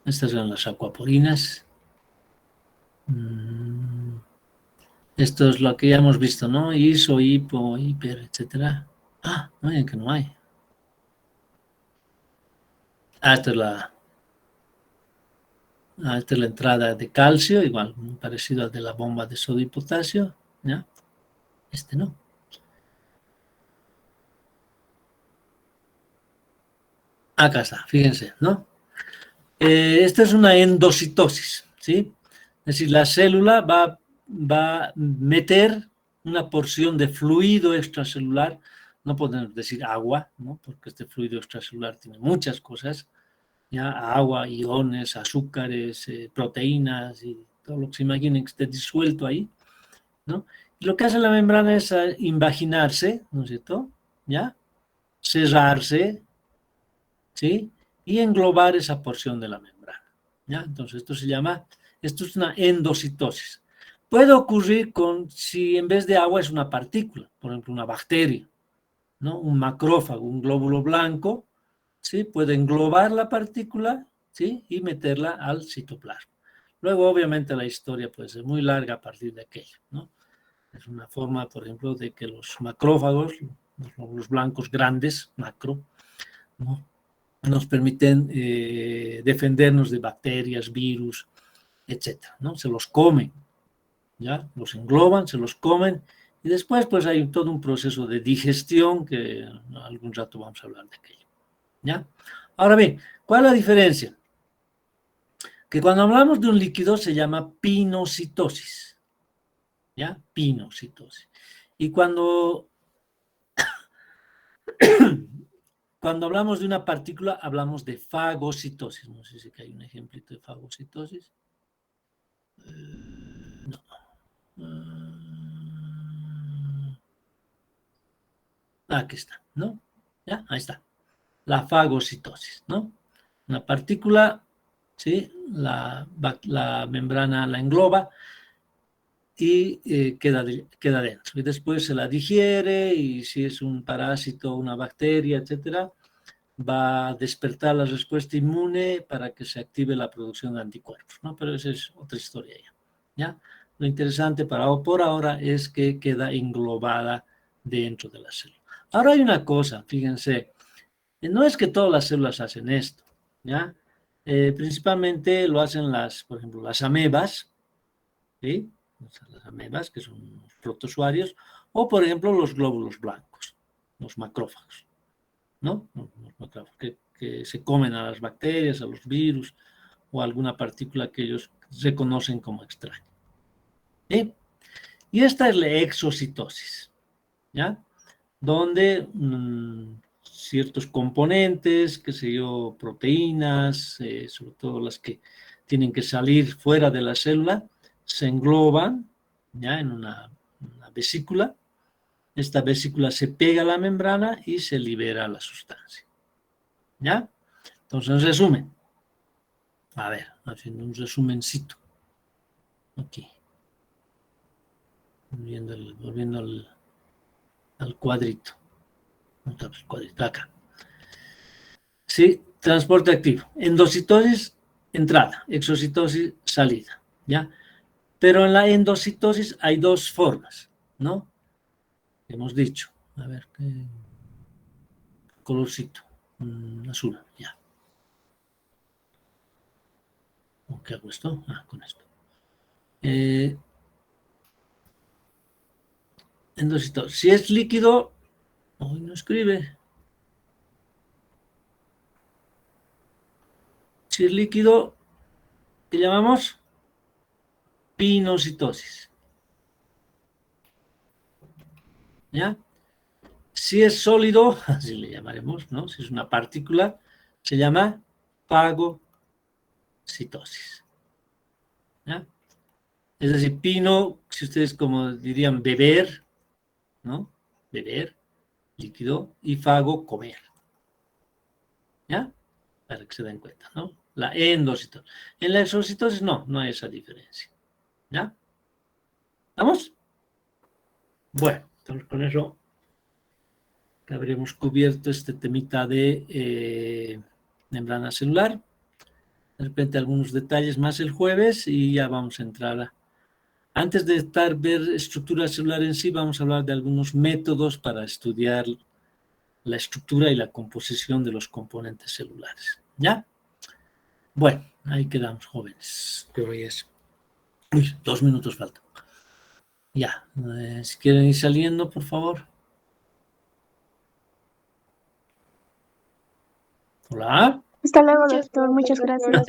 S1: estas eran las acuaporinas. Esto es lo que ya hemos visto, ¿no? ISO, hipo, hiper, etcétera. Ah, no hay, que no hay. Esta es la entrada de calcio, igual, muy parecido al de la bomba de sodio y potasio, ¿ya? Este no. Acá está, fíjense, ¿no? Esta es una endocitosis, ¿sí? Es decir, la célula va a meter una porción de fluido extracelular, no podemos decir agua, ¿no? Porque este fluido extracelular tiene muchas cosas, ¿ya? Agua, iones, azúcares, proteínas y todo lo que se imaginen que esté disuelto ahí, ¿no? Y lo que hace la membrana es invaginarse, ¿no es cierto? ¿Ya? Cerrarse, ¿sí? Y englobar esa porción de la membrana, ¿ya? Entonces esto es una endocitosis. Puede ocurrir si en vez de agua es una partícula, por ejemplo una bacteria, ¿no? Un macrófago, un glóbulo blanco, ¿sí? Puede englobar la partícula, ¿sí? Y meterla al citoplasma. Luego, obviamente, la historia puede ser muy larga a partir de aquello, ¿no? Es una forma, por ejemplo, de que los macrófagos, los glóbulos blancos grandes, macro, ¿no? Nos permiten defendernos de bacterias, virus, etcétera, ¿no? Se los comen, ¿ya? Los engloban, se los comen, y después pues hay todo un proceso de digestión que algún rato vamos a hablar de aquello, ¿ya? Ahora bien, ¿cuál es la diferencia? Que cuando hablamos de un líquido se llama pinocitosis, ¿ya? Pinocitosis. Y cuando hablamos de una partícula, hablamos de fagocitosis. No sé si hay un ejemplito de fagocitosis. No. Aquí está, ¿no? ¿Ya? Ahí está. La fagocitosis, ¿no? Una partícula, ¿sí? La membrana la engloba y queda dentro. Y después se la digiere y si es un parásito, una bacteria, etcétera, va a despertar la respuesta inmune para que se active la producción de anticuerpos, ¿no? Pero esa es otra historia ya, ¿ya? Lo interesante por ahora es que queda englobada dentro de la célula. Ahora hay una cosa, fíjense, no es que todas las células hacen esto, ¿ya? Principalmente lo hacen por ejemplo, las amebas, ¿sí? Las amebas, que son los protozoarios, o por ejemplo los glóbulos blancos, los macrófagos, ¿no? Los macrófagos que se comen a las bacterias, a los virus o alguna partícula que ellos reconocen como extraña. ¿Sí? Y esta es la exocitosis, ¿ya? Donde ciertos componentes, qué sé yo, proteínas, sobre todo las que tienen que salir fuera de la célula, se engloban, ¿ya? En una vesícula. Esta vesícula se pega a la membrana y se libera la sustancia, ¿ya? Entonces, en resumen, a ver, haciendo un resumencito, aquí, volviendo al cuadrito. El cuadrito acá. Sí, transporte activo. Endocitosis, entrada. Exocitosis, salida. ¿Ya? Pero en la endocitosis hay dos formas, ¿no? Hemos dicho. A ver, ¿qué colorcito? Azul, ya. ¿Qué hago esto? Ah, con esto. Endocitosis. Si es líquido, hoy no escribe. Si es líquido, ¿qué llamamos? Pinocitosis. ¿Ya? Si es sólido, así le llamaremos, ¿no? Si es una partícula, se llama fagocitosis. ¿Ya? Es decir, pino, si ustedes como dirían beber, ¿no? Beber, líquido, y fago, comer. ¿Ya? para que se den cuenta, ¿no? La endocitosis. En la exocitosis no hay esa diferencia. ¿Ya? ¿Vamos? Bueno, entonces con eso habríamos cubierto este temita de membrana celular. De repente algunos detalles más el jueves y ya vamos a entrar antes de ver estructura celular en sí, vamos a hablar de algunos métodos para estudiar la estructura y la composición de los componentes celulares. ¿Ya? Bueno, ahí quedamos, jóvenes. Que hoy es... Uy, 2 minutos faltan. Ya, si quieren ir saliendo, por favor. Hola.
S3: Hasta luego, doctor. Muchas gracias.